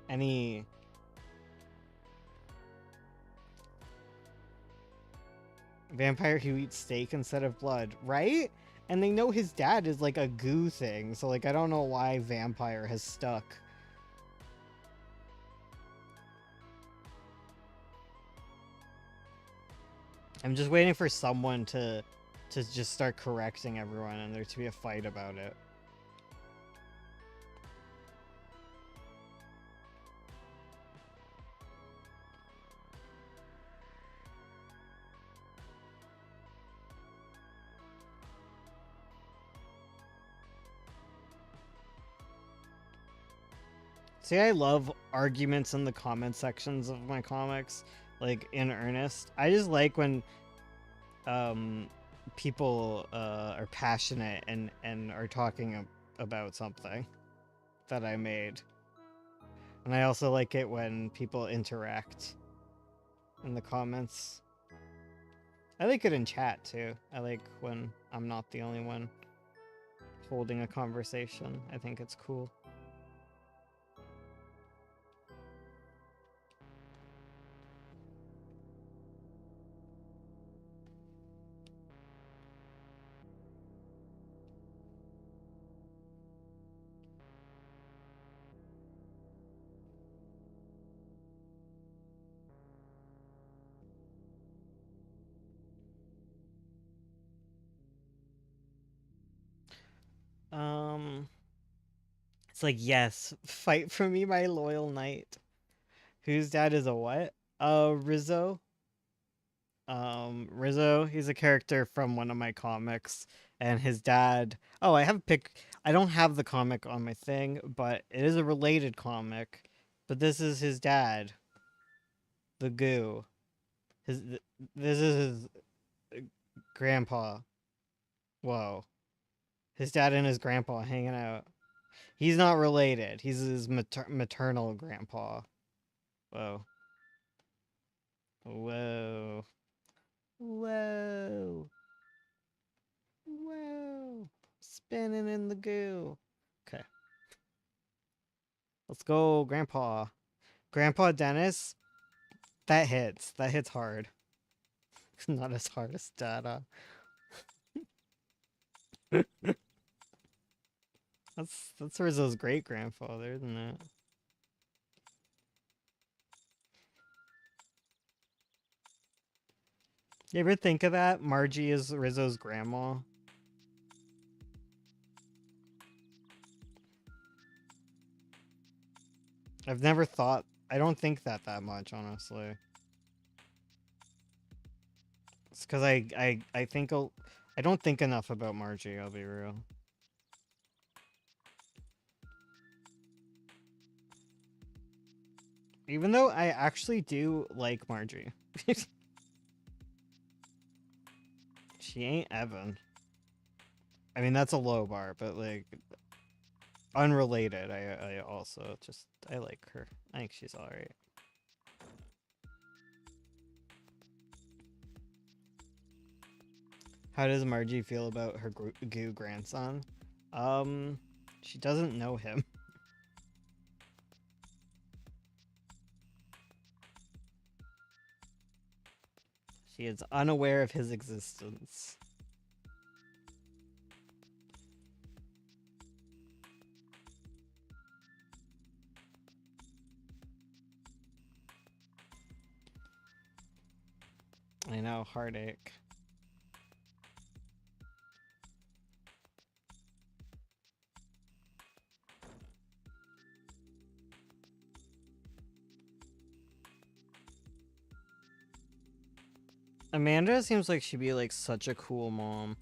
Any vampire who eats steak instead of blood, right? And they know his dad is like a goo thing, so like I don't know why vampire has stuck. I'm just waiting for someone to just start correcting everyone and there to be a fight about it. See, I love arguments in the comment sections of my comics, like in earnest. I just like when people are passionate and are talking about something that I made. And I also like it when people interact in the comments. I like it in chat too. I like when I'm not the only one holding a conversation. I think it's cool. Um, it's like, yes, fight for me, my loyal knight. Whose dad is a what? Rizzo. Rizzo, he's a character from one of my comics, and his dad. Oh, I don't have the comic on my thing, but it is a related comic. But this is his dad, the goo. This is his grandpa. Whoa. His dad and his grandpa hanging out. He's not related. He's his maternal grandpa. Whoa. Whoa. Whoa. Whoa. Spinning in the goo. Okay. Let's go, Grandpa. Grandpa Dennis. That hits. That hits hard. Not as hard as Dada. That's Rizzo's great grandfather, isn't it? You ever think of that? Margie is Rizzo's grandma. I've never thought. I don't think that much, honestly. It's because I think I don't think enough about Margie. I'll be real. Even though I actually do like Margie. She ain't Evan. I mean, that's a low bar, but like unrelated. I also just I like her. I think she's all right. How does Margie feel about her goo grandson? She doesn't know him. She is unaware of his existence. I know, heartache. Amanda seems like she'd be like such a cool mom.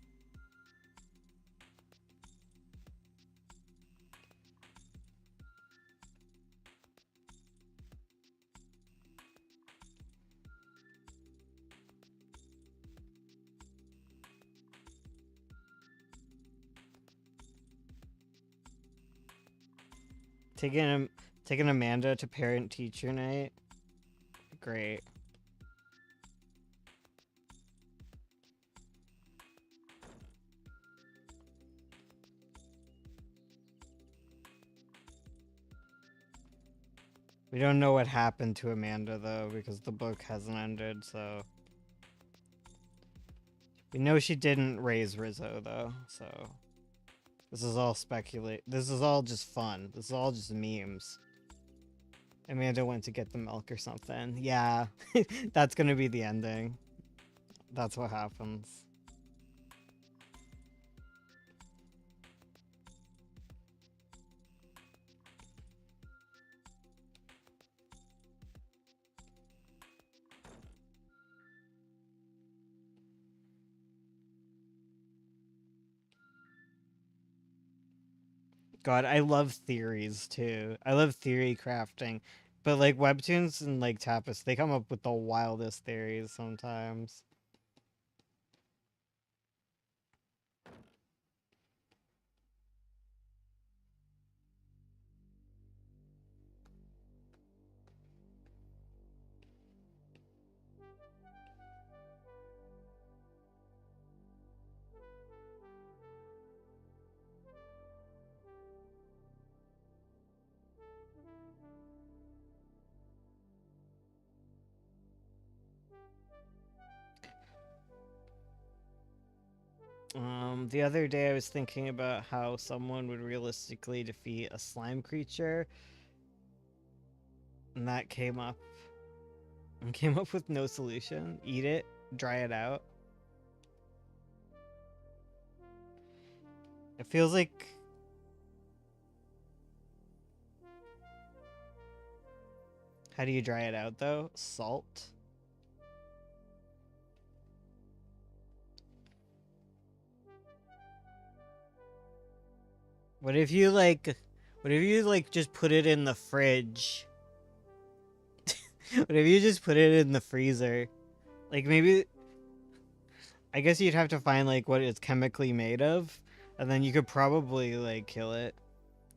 Taking Amanda to parent teacher night. Great. We don't know what happened to Amanda though because the book hasn't ended, so we know she didn't raise Rizzo though, so this is all speculate. This is all just fun. This is all just memes. Amanda went to get the milk or something. Yeah, that's gonna be the ending. That's what happens. God, I love theories too. I love theory crafting. But like webtoons and like Tapas, they come up with the wildest theories sometimes. The other day I was thinking about how someone would realistically defeat a slime creature, and that came up. And came up with no solution. Eat it, dry it out. It feels like... How do you dry it out, though? Salt? What if you, like... What if you, like, just put it in the fridge? What if you just put it in the freezer? Like, maybe... I guess you'd have to find, like, what it's chemically made of. And then you could probably, like, kill it.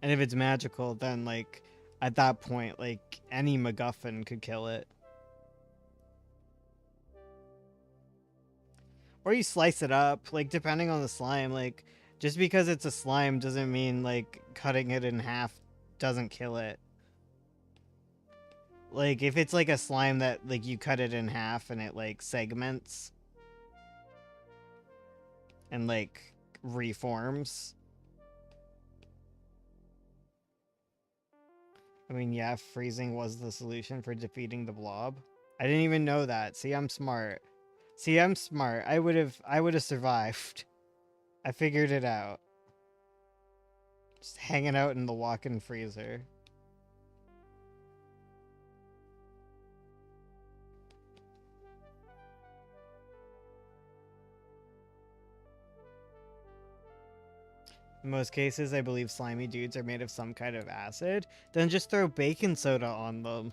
And if it's magical, then, like... At that point, like, any MacGuffin could kill it. Or you slice it up, like, depending on the slime. Like, just because it's a slime doesn't mean, like, cutting it in half doesn't kill it. Like, if it's, like, a slime that, like, you cut it in half and it, like, segments and, like, reforms. I mean, yeah, freezing was the solution for defeating the blob. I didn't even know that. See, I'm smart. See, I'm smart. I would have survived. I figured it out. Just hanging out in the walk-in freezer. In most cases, I believe slimy dudes are made of some kind of acid. Then just throw baking soda on them.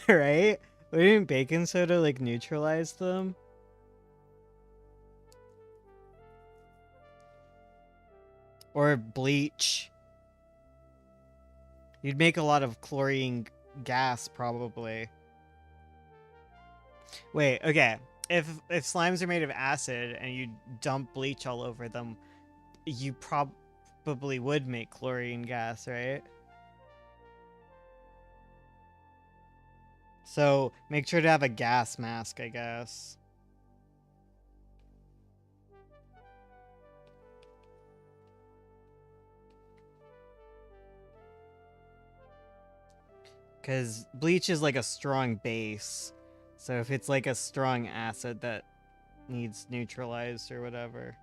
Right? Wouldn't baking soda, like, neutralize them? Or bleach. You'd make a lot of chlorine gas, probably. Wait, okay. If slimes are made of acid and you dump bleach all over them, you probably would make chlorine gas, right? So make sure to have a gas mask, I guess. Because bleach is like a strong base. So if it's like a strong acid that needs neutralized or whatever.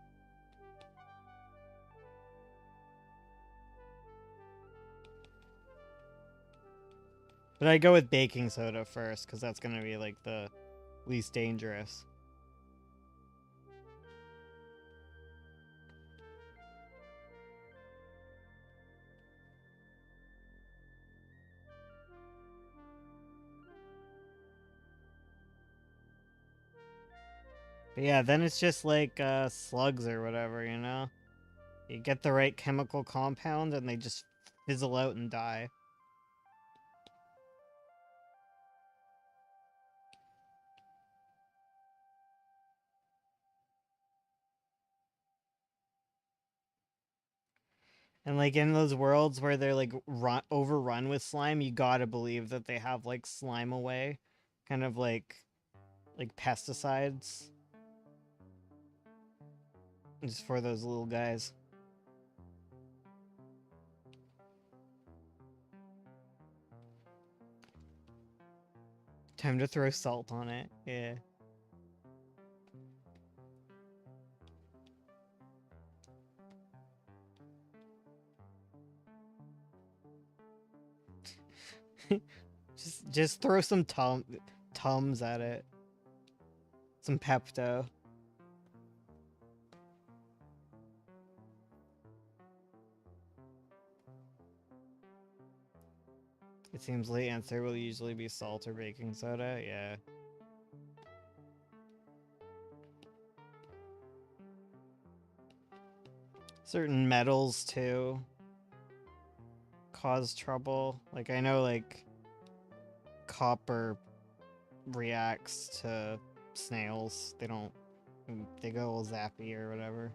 But I go with baking soda first, because that's going to be like the least dangerous. But yeah, then it's just like slugs or whatever, you know? You get the right chemical compound and they just fizzle out and die. And like in those worlds where they're like overrun with slime, you gotta believe that they have like slime away, kind of like pesticides, just for those little guys. Time to throw salt on it. Yeah. just throw some Tums at it. Some Pepto. It seems the answer will usually be salt or baking soda. Yeah. Certain metals too cause trouble. Like I know like copper reacts to snails. They go all zappy or whatever.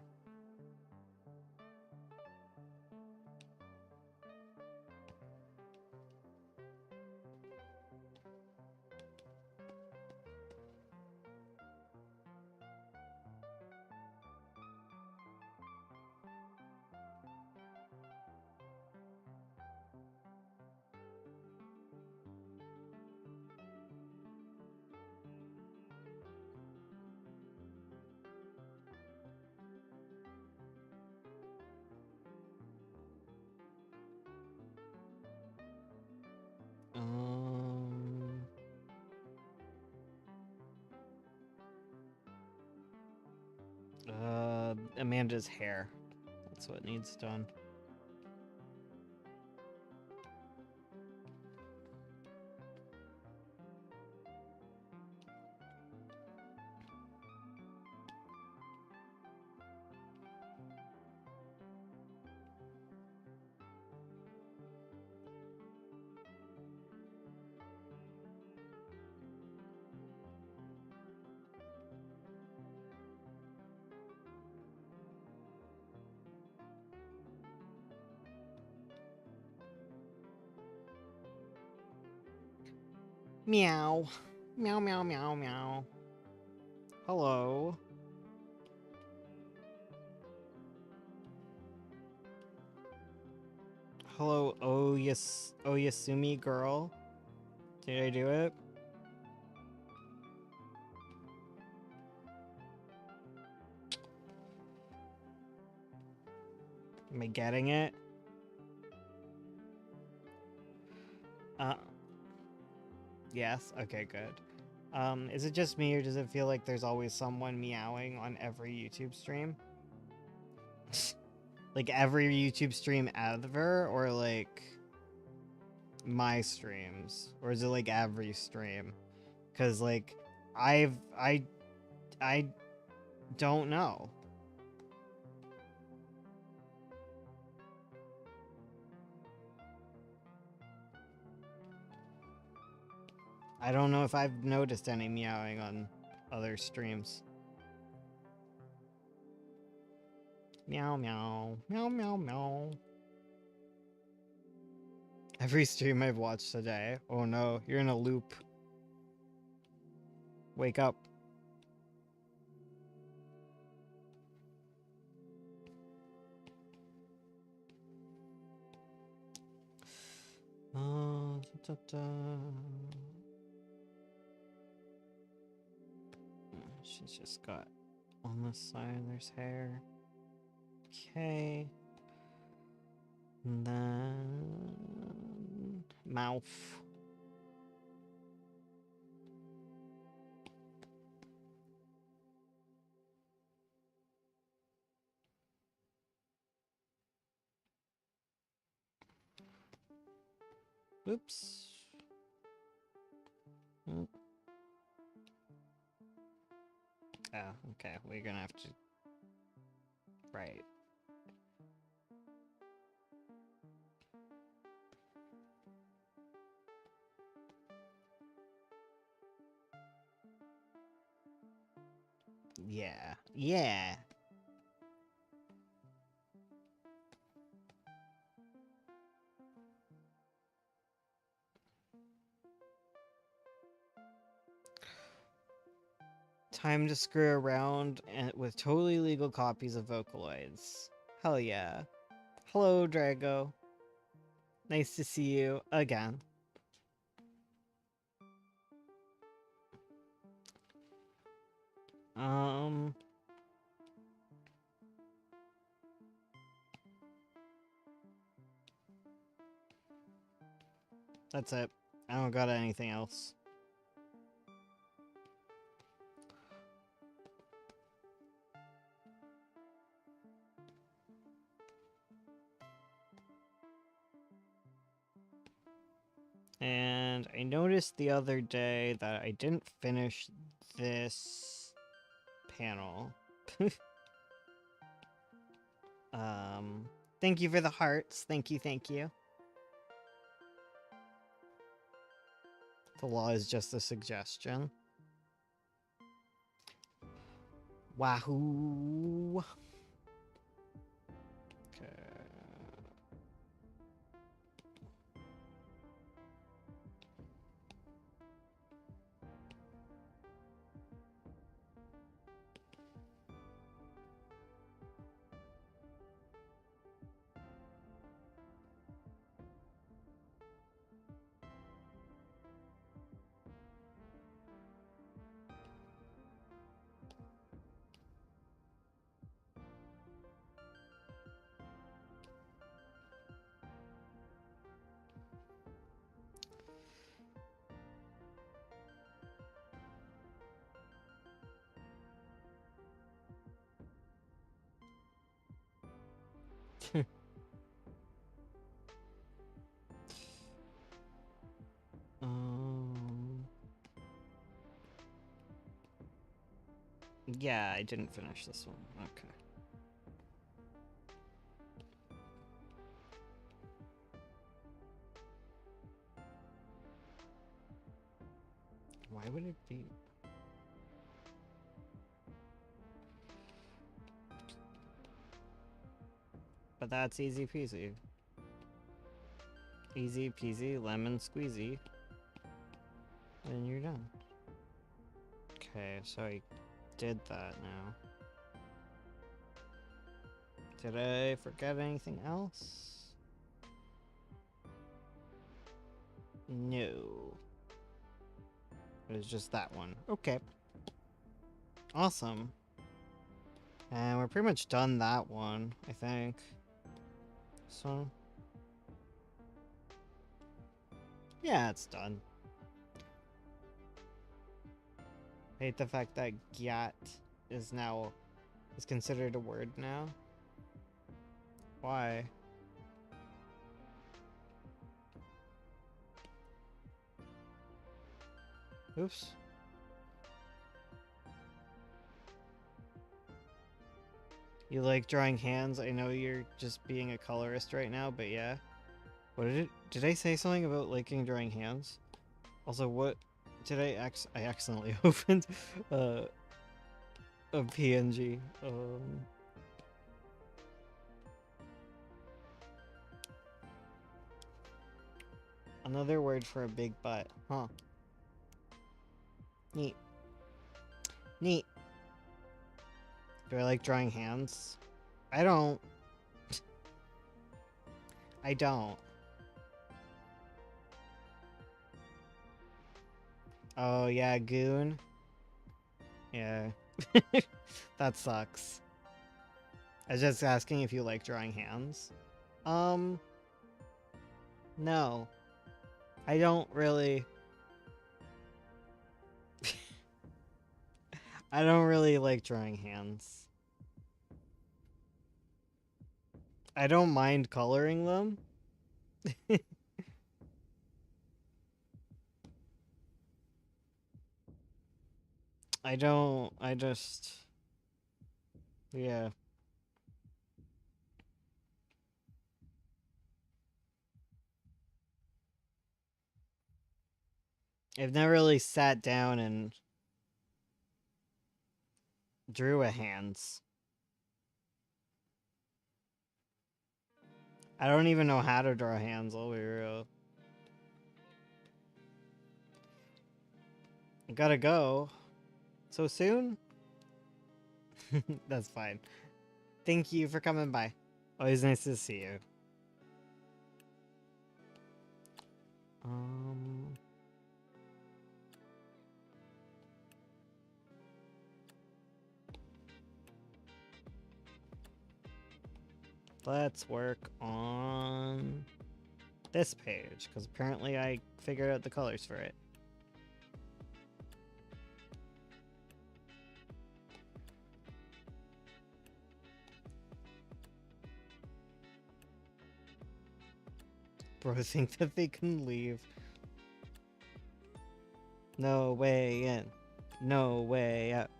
Amanda's hair. That's what needs done. Meow. Meow, meow, meow, meow. Hello. Hello, Oyasumi girl. Did I do it? Am I getting it? Yes? Okay, good. Is it just me or does it feel like there's always someone meowing on every YouTube stream? Like every YouTube stream ever, or like my streams? Or is it like every stream? Cause like I don't know. I don't know if I've noticed any meowing on other streams. Meow, meow. Meow, meow, meow. Every stream I've watched today. Oh no, you're in a loop. Wake up. Da, da, da. She's just got on this side, there's hair. Okay. And then mouth. Oops. Oh, okay. We're gonna have to. Right. Yeah. Yeah. Time to screw around with totally legal copies of Vocaloids. Hell yeah. Hello, Drago. Nice to see you again. That's it. I don't got anything else. And I noticed the other day that I didn't finish this panel. Thank you for the hearts. Thank you, thank you. The law is just a suggestion. Wahoo! Okay. Yeah, I didn't finish this one. Okay. Why would it be? But that's easy peasy. Easy peasy, lemon squeezy. And you're done. Okay, so I did that now. Did I forget anything else? No. It was just that one. Okay. Awesome. And we're pretty much done that one, I think. So... yeah, it's done. I hate the fact that gyat is considered a word now. Why? Oops. You like drawing hands? I know you're just being a colorist right now, but yeah. What did I say something about liking drawing hands? Also, what did I accidentally opened a PNG. Another word for a big butt, huh? Neat. Neat. Do I like drawing hands? I don't. I don't. Oh, yeah, goon. Yeah. That sucks. I was just asking if you like drawing hands. No. I don't really... I don't really like drawing hands. I don't mind coloring them. I just... yeah. I've never really sat down and drew a hands. I don't even know how to draw hands, I'll be real. I gotta go. So soon? That's fine. Thank you for coming by. Always nice to see you. Let's work on this page, because apparently I figured out the colors for it. Bro, think that they can leave. No way in. No way out.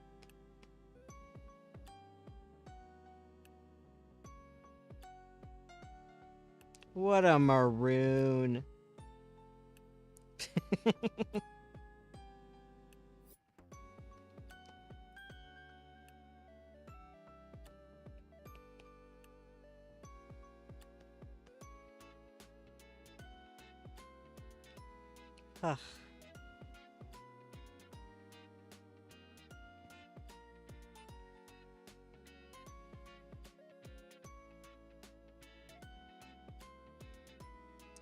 What a maroon. Ugh.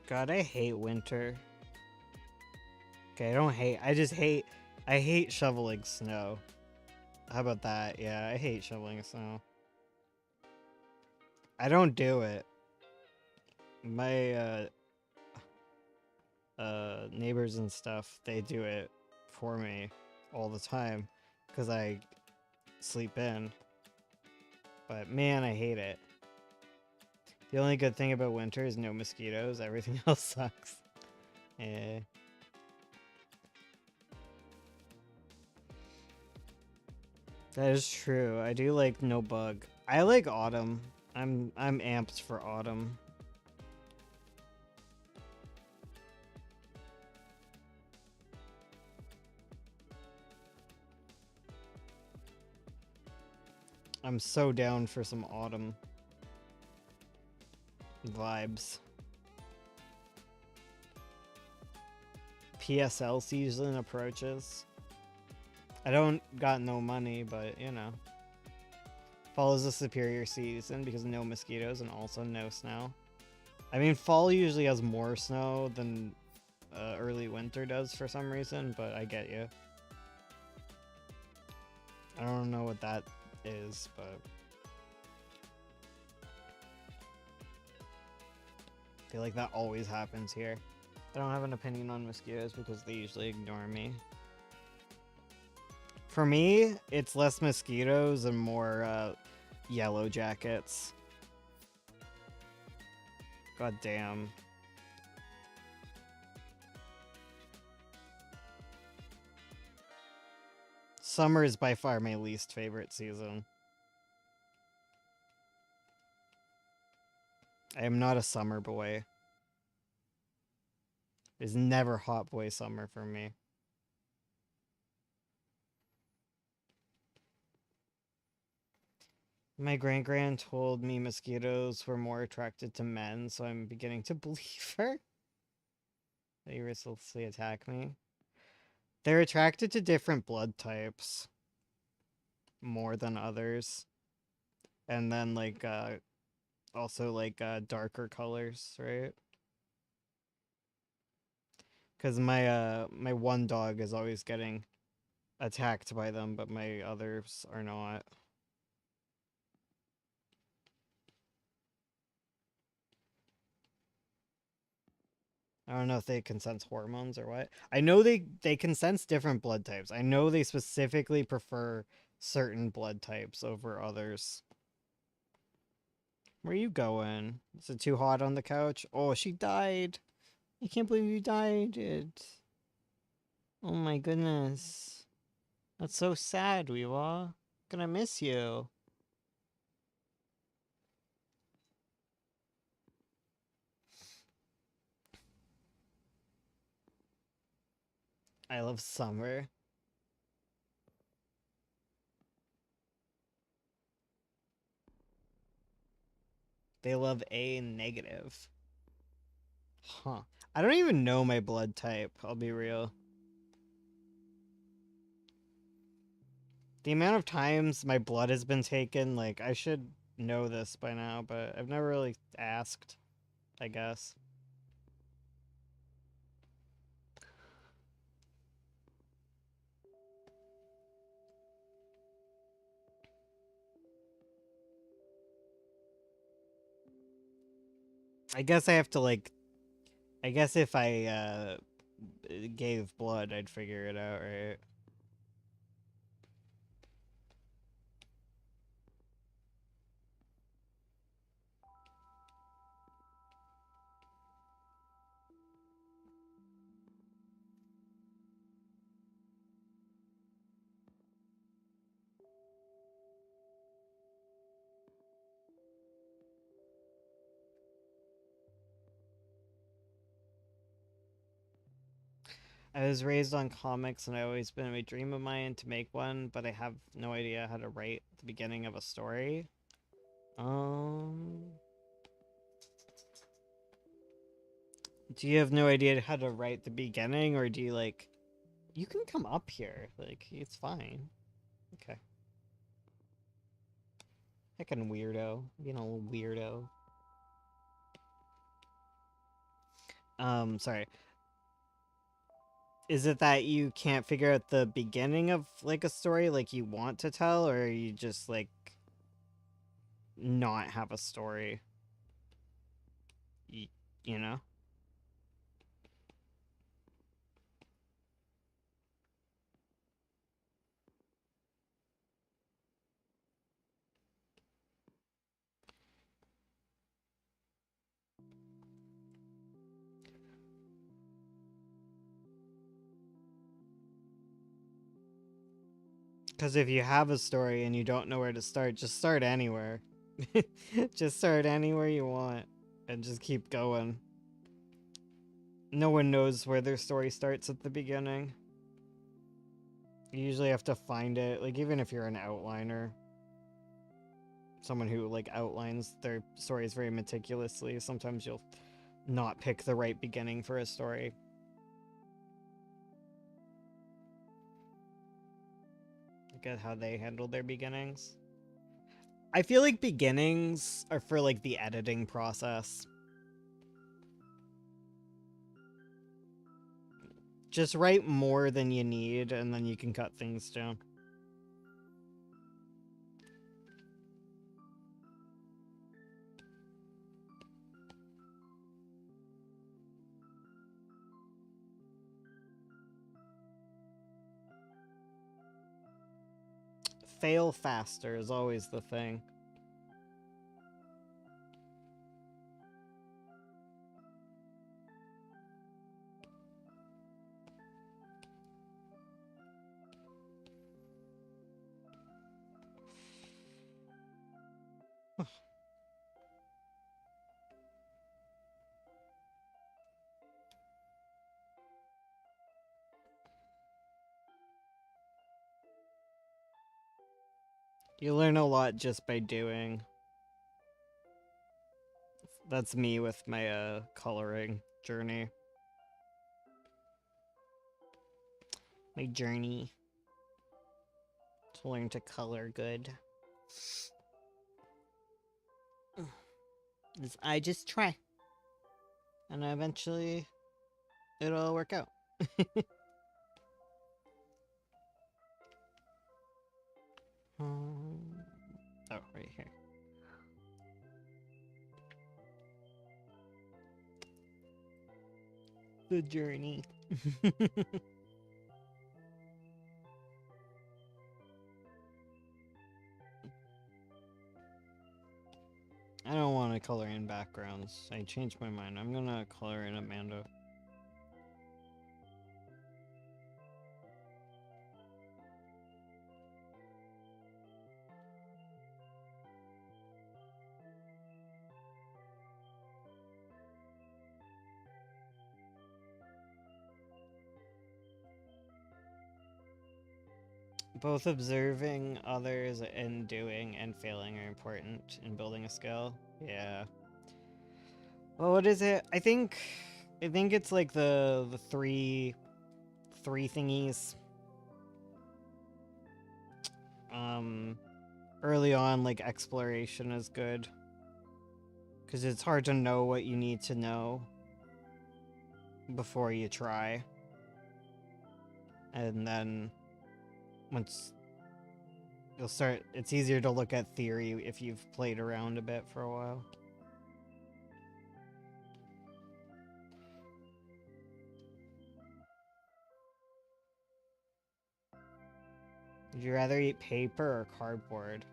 God, I hate winter. Okay, I hate shoveling snow. How about that? Yeah, I hate shoveling snow. I don't do it. My, neighbors and stuff, they do it for me all the time because I sleep in. But man, I hate it. The only good thing about winter is no mosquitoes. Everything else sucks. Yeah. That is true. I do like no bug. I like autumn. I'm amped for autumn. I'm so down for some autumn vibes. PSL season approaches. I don't got no money, but you know. Fall is a superior season because no mosquitoes and also no snow. I mean, fall usually has more snow than early winter does for some reason, but I get you. I don't know what that is, but I feel like that always happens here. I don't have an opinion on mosquitoes because they usually ignore me. For me, it's less mosquitoes and more yellow jackets. God damn. Summer is by far my least favorite season. I am not a summer boy. It's never hot boy summer for me. My grand told me mosquitoes were more attracted to men, so I'm beginning to believe her. They ruthlessly attack me. They're attracted to different blood types more than others. And then also darker colors, right? Cuz my one dog is always getting attacked by them, but my others are not. I don't know if they can sense hormones or what. I know they can sense different blood types. I know they specifically prefer certain blood types over others. Where you going? Is it too hot on the couch? Oh, she died. I can't believe you died. Oh my goodness. That's so sad, Weewa. Gonna miss you. I love summer. They love A negative. Huh. I don't even know my blood type, I'll be real. The amount of times my blood has been taken, like, I should know this by now, but I've never really asked, I guess. I guess I have to, like, I guess if I gave blood, I'd figure it out, right? I was raised on comics and I always been a dream of mine to make one, but I have no idea how to write the beginning of a story. Um, do you have no idea how to write the beginning, or do you like? You can come up here. Like, it's fine. Okay. Heckin' weirdo. Being a little weirdo. Sorry. Is it that you can't figure out the beginning of like a story like you want to tell, or you just like not have a story? Y you know? Because if you have a story and you don't know where to start, just start anywhere. Just start anywhere you want and just keep going. No one knows where their story starts at the beginning. You usually have to find it, like even if you're an outliner. Someone who like outlines their stories very meticulously, sometimes you'll not pick the right beginning for a story. Look at how they handle their beginnings. I feel like beginnings are for like the editing process. Just write more than you need and then you can cut things down. Fail faster is always the thing. You learn a lot just by doing. That's me with my coloring journey. My journey to learn to color good. Is I just try. And eventually it'll work out. Oh, right here. The journey. I don't want to color in backgrounds. I changed my mind. I'm gonna color in Amanda. Both observing others and doing and failing are important in building a skill. Yeah. Well, what is it? I think it's like the three thingies. Early on, like exploration is good. Because it's hard to know what you need to know before you try. And then once you'll start, it's easier to look at theory if you've played around a bit for a while. Would you rather eat paper or cardboard?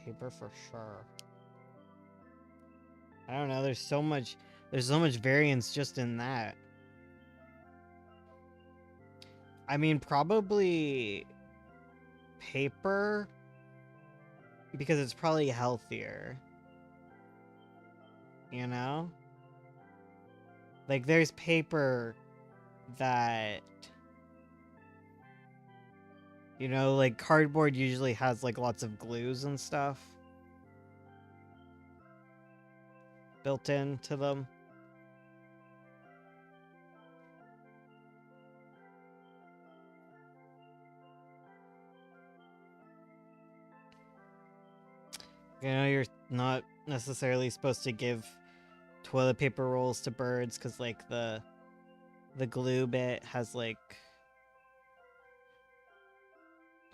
Paper for sure. I don't know, there's so much variance just in that. I mean, probably paper, because it's probably healthier. You know? Like, there's paper that, you know, like cardboard usually has like lots of glues and stuff built into them. You know, you're not necessarily supposed to give toilet paper rolls to birds because, like, the glue bit has, like,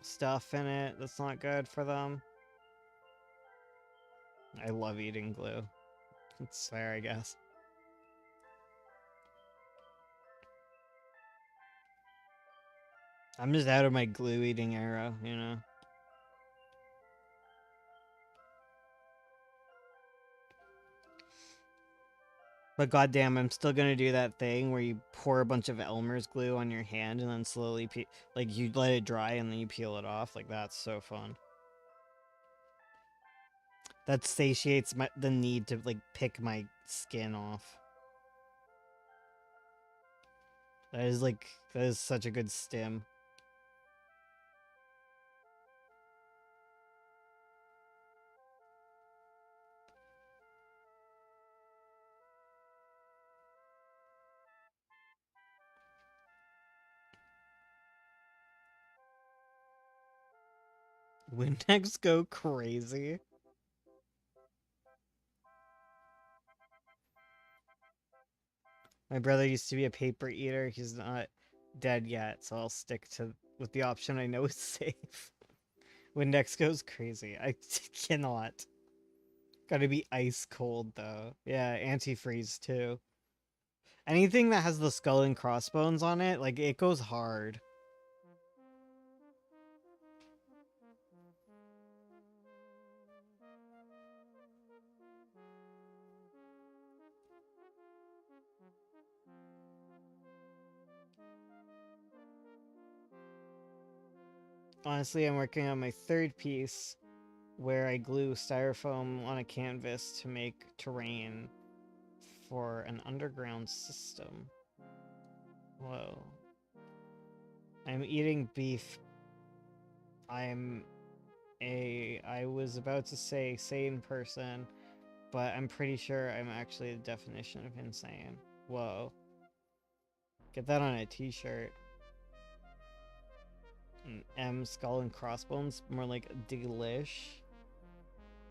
stuff in it that's not good for them. I love eating glue. It's fair, I guess. I'm just out of my glue eating era, you know? But goddamn, I'm still gonna do that thing where you pour a bunch of Elmer's glue on your hand and then slowly like you let it dry and then you peel it off. Like that's so fun. That satiates the need to like pick my skin off. That is such a good stim. Windex go crazy. My brother used to be a paper eater. He's not dead yet, so I'll stick with the option I know is safe. Windex goes crazy. I cannot. Gotta be ice cold though. Yeah, antifreeze too. Anything that has the skull and crossbones on it, like it goes hard. Honestly, I'm working on my third piece where I glue styrofoam on a canvas to make terrain for an underground system. Whoa. I'm eating beef. I was about to say sane person, but I'm pretty sure I'm actually the definition of insane. Whoa. Get that on a t-shirt. M skull and crossbones, more like delish.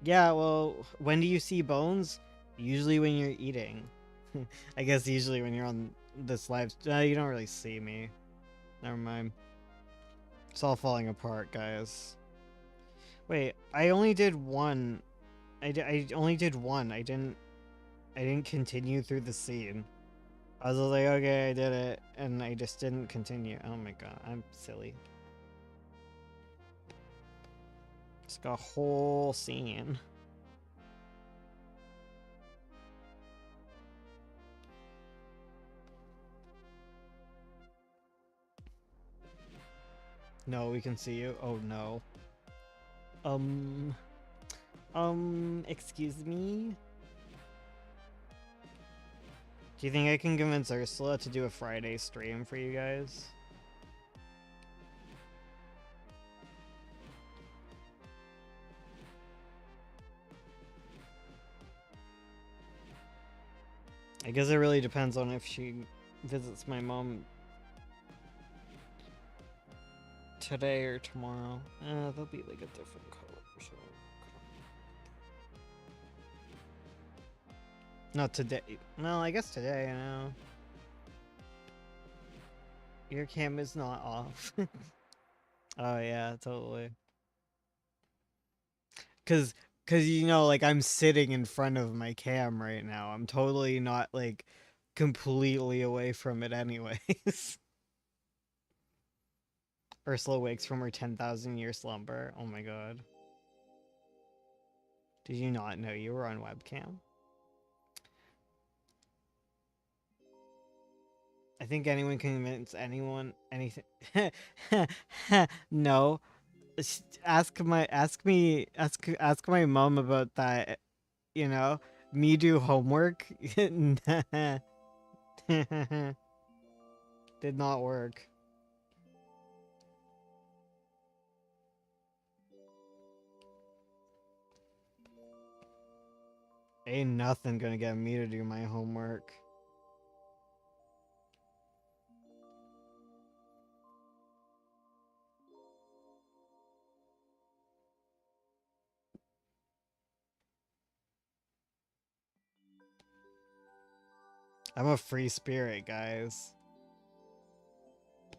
Yeah, well, when do you see bones? Usually when you're eating. I guess usually when you're on this live. You don't really see me. Never mind. It's all falling apart, guys. Wait, I only did one. I only did one. I didn't continue through the scene. I was like, okay, I did it, and I just didn't continue. Oh my god, I'm silly. It's got a whole scene. No, we can see you. Oh no. Excuse me? Do you think I can convince Ursula to do a Friday stream for you guys? I guess it really depends on if she visits my mom today or tomorrow. They'll be like a different color. So. Not today. No, I guess today, you know. Your cam is not off. Oh yeah, totally. Cause you know, like I'm sitting in front of my cam right now. I'm totally not like completely away from it anyways. Ursula wakes from her 10,000-year slumber. Oh my god. Did you not know you were on webcam? I think anyone can convince anyone anything. No. Ask my mom about that, you know? Me do homework? Did not work. Ain't nothing gonna get me to do my homework. I'm a free spirit, guys.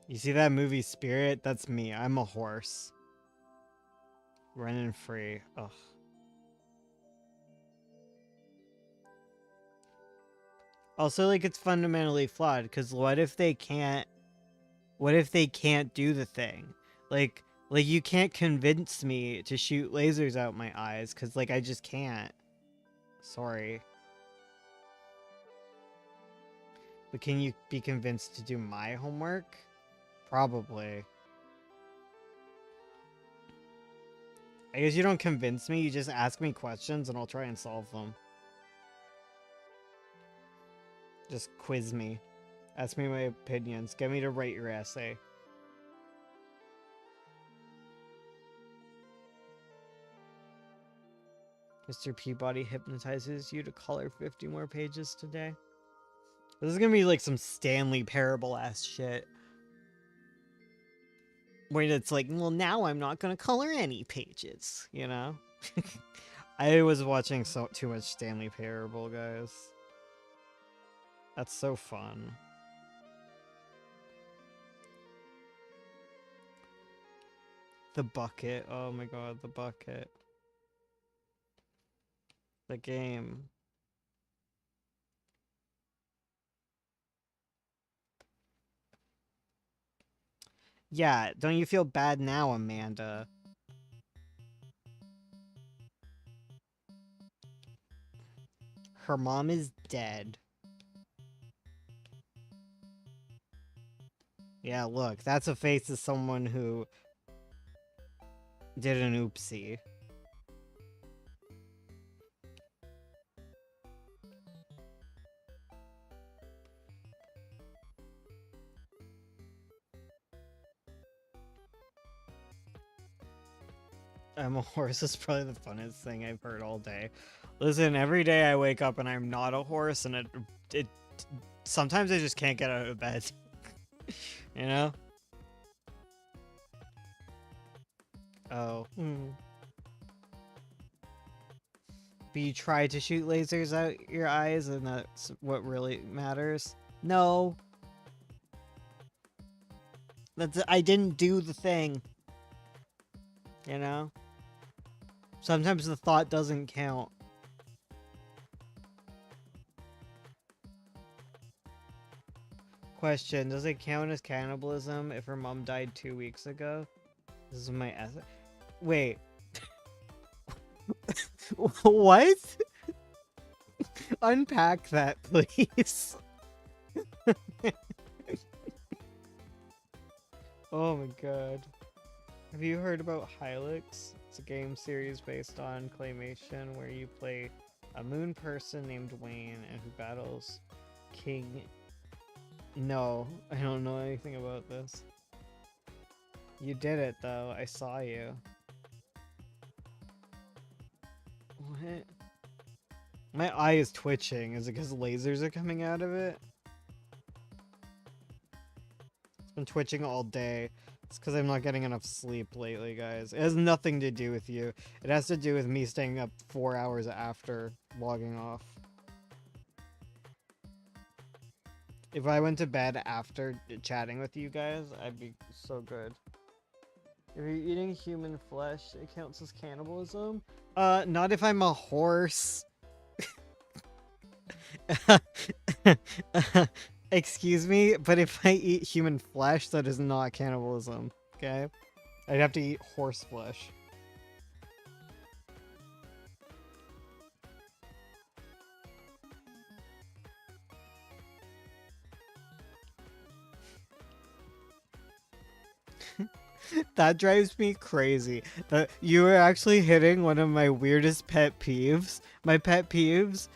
You see that movie Spirit? That's me. I'm a horse. Running free. Ugh. Also, like, it's fundamentally flawed, because what if they can't do the thing? Like you can't convince me to shoot lasers out my eyes, because, like, I just can't. Sorry. But can you be convinced to do my homework? Probably. I guess you don't convince me, you just ask me questions and I'll try and solve them. Just quiz me. Ask me my opinions. Get me to write your essay. Mr. Peabody hypnotizes you to color 50 more pages today. This is gonna be like some Stanley Parable ass shit. Where it's like, well, now I'm not gonna color any pages, you know? I was watching too much Stanley Parable, guys. That's so fun. The bucket. Oh my god, the bucket. The game. Yeah, don't you feel bad now, Amanda? Her mom is dead. Yeah, look, that's a face of someone who did an oopsie. I'm a horse is probably the funnest thing I've heard all day. Listen, every day I wake up and I'm not a horse, and it sometimes I just can't get out of bed. You know? Oh. But you try to shoot lasers out your eyes, and that's what really matters? No. I didn't do the thing. You know? Sometimes the thought doesn't count. Question, does it count as cannibalism if her mom died 2 weeks ago? This is my essay. Wait. What? Unpack that, please. Oh my god. Have you heard about Hylics? It's a game series based on claymation where you play a moon person named Wayne and who battles King. No, I don't know anything about this. You did it though, I saw you. What? My eye is twitching. Is it because lasers are coming out of it? It's been twitching all day. It's because I'm not getting enough sleep lately, guys. It has nothing to do with you. It has to do with me staying up 4 hours after logging off. If I went to bed after chatting with you guys, I'd be so good. If you're eating human flesh, it counts as cannibalism? Not if I'm a horse. Excuse me, but if I eat human flesh, that is not cannibalism, okay? I'd have to eat horse flesh. That drives me crazy. You are actually hitting one of my weirdest pet peeves. My pet peeve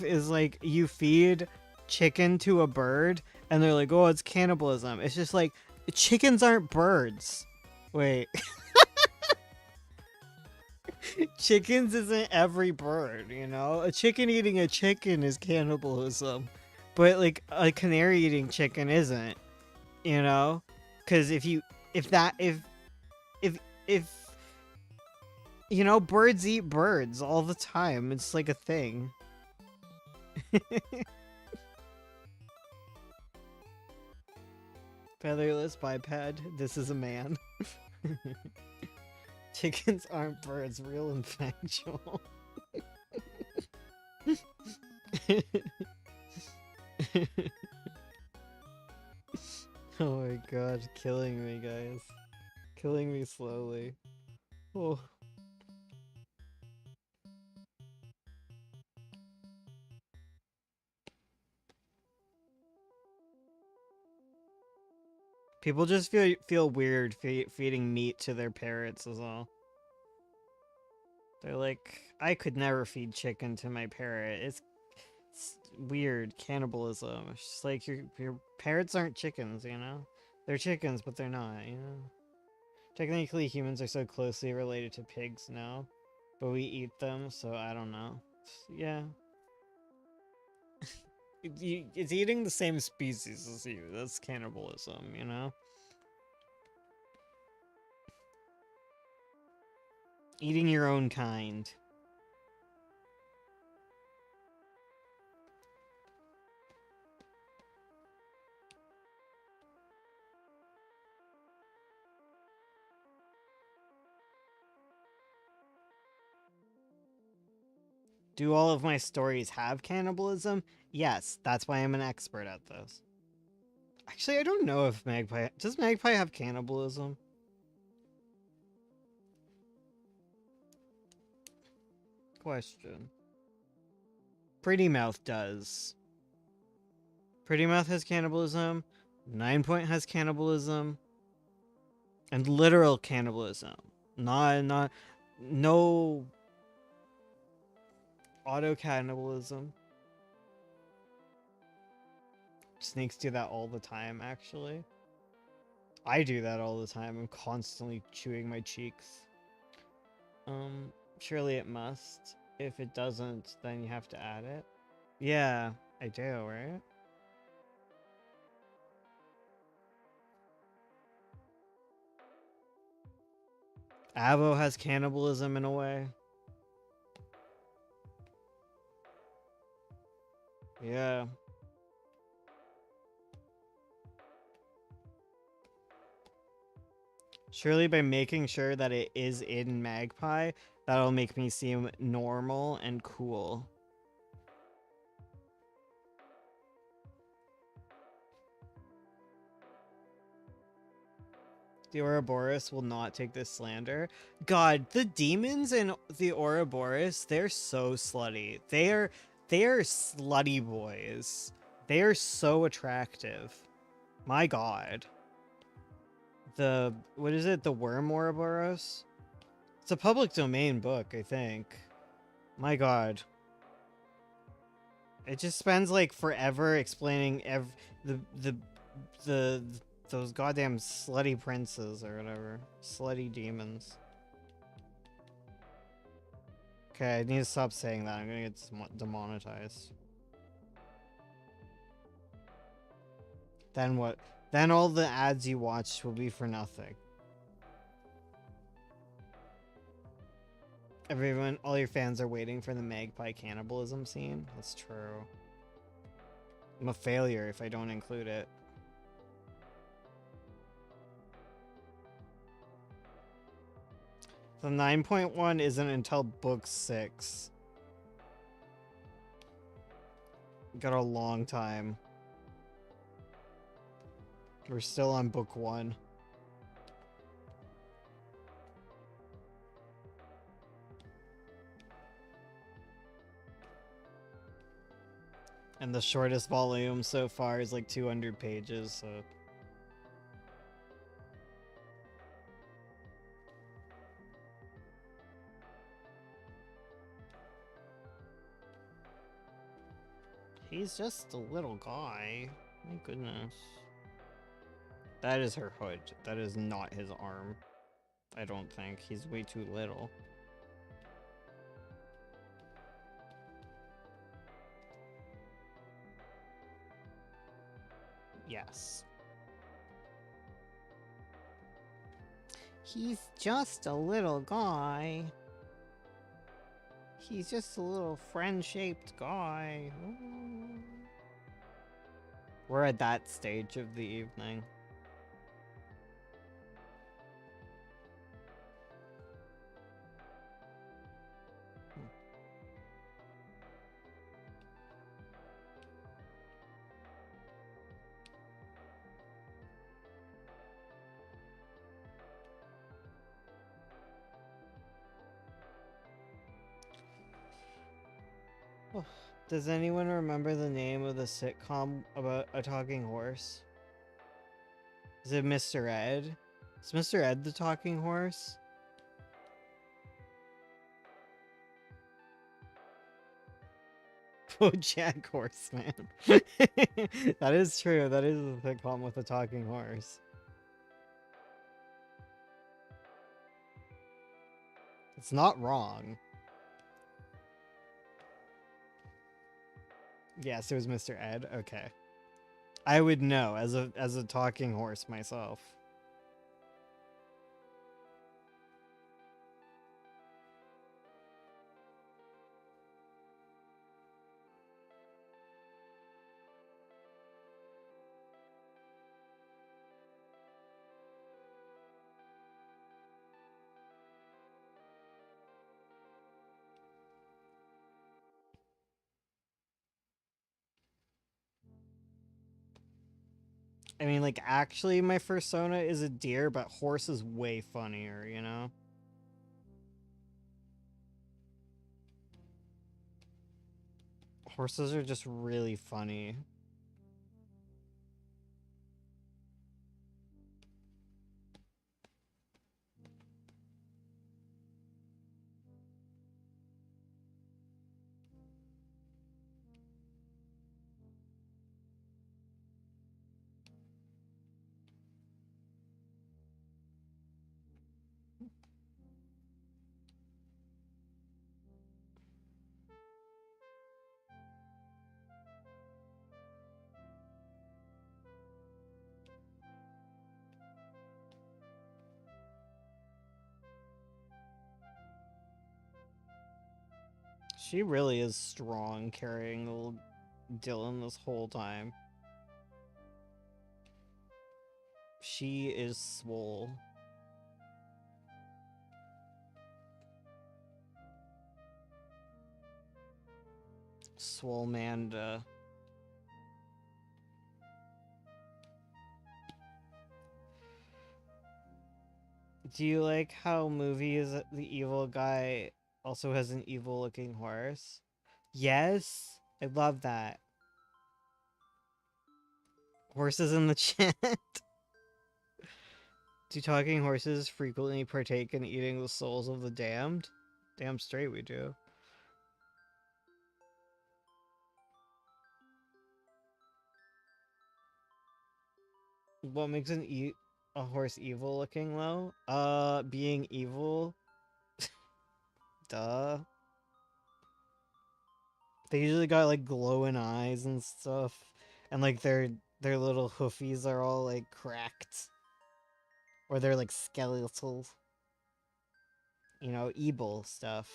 is like you feed chicken to a bird and they're like, oh, it's cannibalism. It's just like, chickens aren't birds. Wait. Chickens isn't every bird, you know? A chicken eating a chicken is cannibalism. But like a canary eating chicken isn't, you know? Because if you know, birds eat birds all the time. It's like a thing. Featherless biped. This is a man. Chickens aren't birds. Real and factual. Oh my god, killing me, guys. Killing me slowly. Oh. People just feel weird feeding meat to their parrots is all. They're like, I could never feed chicken to my parrot. It's weird cannibalism. It's just like your parrots aren't chickens, you know? They're chickens, but they're not, you know? Technically, humans are so closely related to pigs now, but we eat them, so I don't know. Yeah. It's eating the same species as you. That's cannibalism, you know? Eating your own kind. Do all of my stories have cannibalism? Yes, that's why I'm an expert at this. Actually, I don't know if Magpie... Does Magpie have cannibalism? Question. Pretty Mouth does. Pretty Mouth has cannibalism. 9 Point has cannibalism. And literal cannibalism. No auto cannibalism. Snakes do that all the time, actually. I do that all the time. I'm constantly chewing my cheeks. Surely it must. If it doesn't, then you have to add it. Yeah, I do, right? Avo has cannibalism in a way. Yeah. Surely by making sure that it is in Magpie, that'll make me seem normal and cool. The Ouroboros will not take this slander. God, the demons in the Ouroboros, they're so slutty. They are slutty boys. They are so attractive. My God. What is it? The Worm Ouroboros? It's a public domain book, I think. My God. It just spends like forever explaining those goddamn slutty princes or whatever. Slutty demons. Okay, I need to stop saying that. I'm gonna get demonetized. Then what? Then all the ads you watched will be for nothing. Everyone, all your fans are waiting for the Magpie cannibalism scene. That's true. I'm a failure if I don't include it. The 9.1 isn't until book 6. Got a long time. We're still on book 1. And the shortest volume so far is like 200 pages, so... He's just a little guy. My goodness. That is her hood. That is not his arm. I don't think. He's way too little. Yes. He's just a little guy. He's just a little friend-shaped guy. Ooh. We're at that stage of the evening. Does anyone remember the name of the sitcom about a talking horse? Is it Mr. Ed? Is Mr. Ed the talking horse? BoJack Horseman. That is true. That is the problem with the talking horse. It's not wrong. Yes, it was Mr. Ed. Okay. I would know as a talking horse myself. I mean, like, actually, my persona is a deer, but horse is way funnier, you know? Horses are just really funny. She really is strong carrying little Dylan this whole time. She is swole. Swolemanda. Do you like how movies the evil guy also has an evil looking horse? Yes, I love that. Horses in the chat. Do talking horses frequently partake in eating the souls of the damned? Damn straight we do. What makes a horse evil looking though? Being evil. Duh. They usually got like glowing eyes and stuff, and like their little hoofies are all like cracked, or they're like skeletal. You know, evil stuff.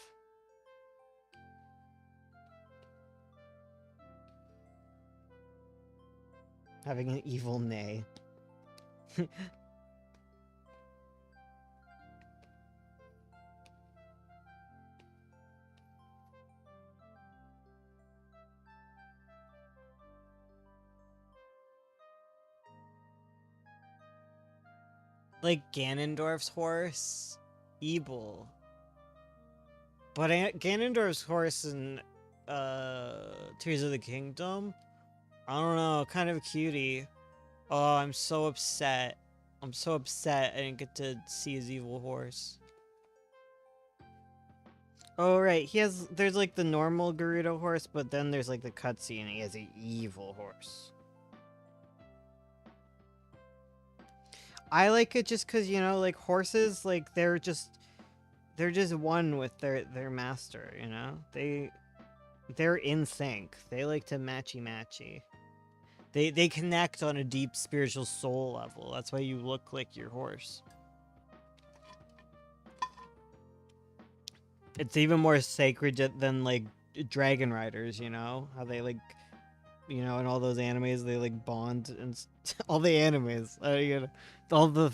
Having an evil neigh. Like Ganondorf's horse, evil. But Ganondorf's horse in Tears of the Kingdom, I don't know, kind of cutie. Oh, I'm so upset. I'm so upset I didn't get to see his evil horse. Oh, right. There's like the normal Gerudo horse, but then there's like the cutscene, he has an evil horse. I like it just because, you know, like horses, like they're just one with their master, you know? They're in sync. They like to matchy. They connect on a deep spiritual soul level. That's why you look like your horse. It's even more sacred than like dragon riders, you know? How they like, you know, in all those animes they like bond and all the animes. All the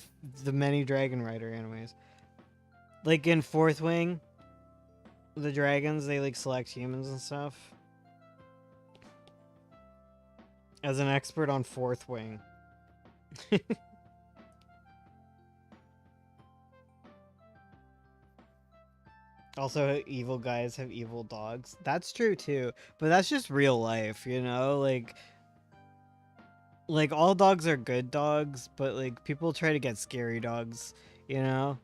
many dragon rider animes. Like in Fourth Wing, the dragons they like select humans and stuff. As an expert on Fourth Wing. Also, evil guys have evil dogs. That's true too, but that's just real life, you know? Like, like all dogs are good dogs, but like people try to get scary dogs, you know?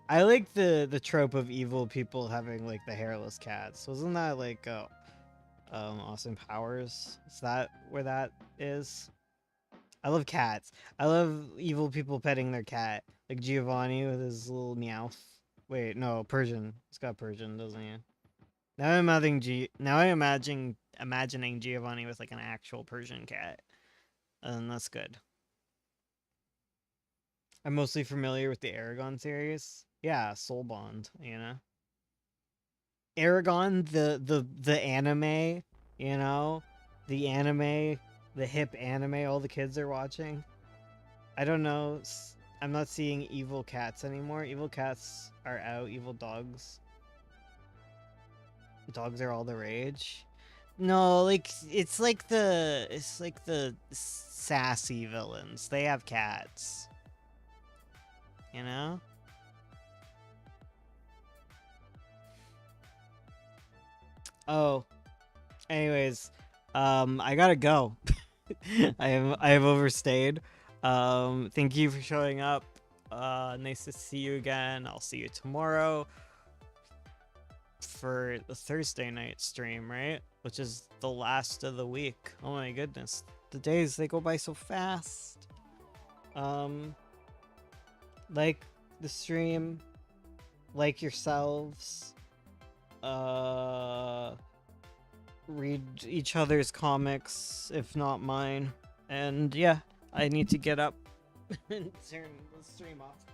I like the trope of evil people having like the hairless cats. Wasn't that like Austin Powers? Is that where that is? I love cats. I love evil people petting their cat. Like Giovanni with his little meow. Wait, no, Persian. He's got Persian, doesn't he? Now I'm imagining Giovanni with like an actual Persian cat. And that's good. I'm mostly familiar with the Aragon series. Yeah, Soul Bond, you know. Aragon, the anime, you know, the anime, the hip anime all the kids are watching. I don't know. I'm not seeing evil cats anymore. Evil cats are out. Evil dogs. Dogs are all the rage. No, like it's like the sassy villains. They have cats. You know? Oh. Anyways, I gotta go. I have overstayed. Thank you for showing up. Nice to see you again. I'll see you tomorrow for the Thursday night stream, right? Which is the last of the week. Oh my goodness. The days, they go by so fast. Like the stream, like yourselves, read each other's comics, if not mine. And yeah, I need to get up and turn the stream off.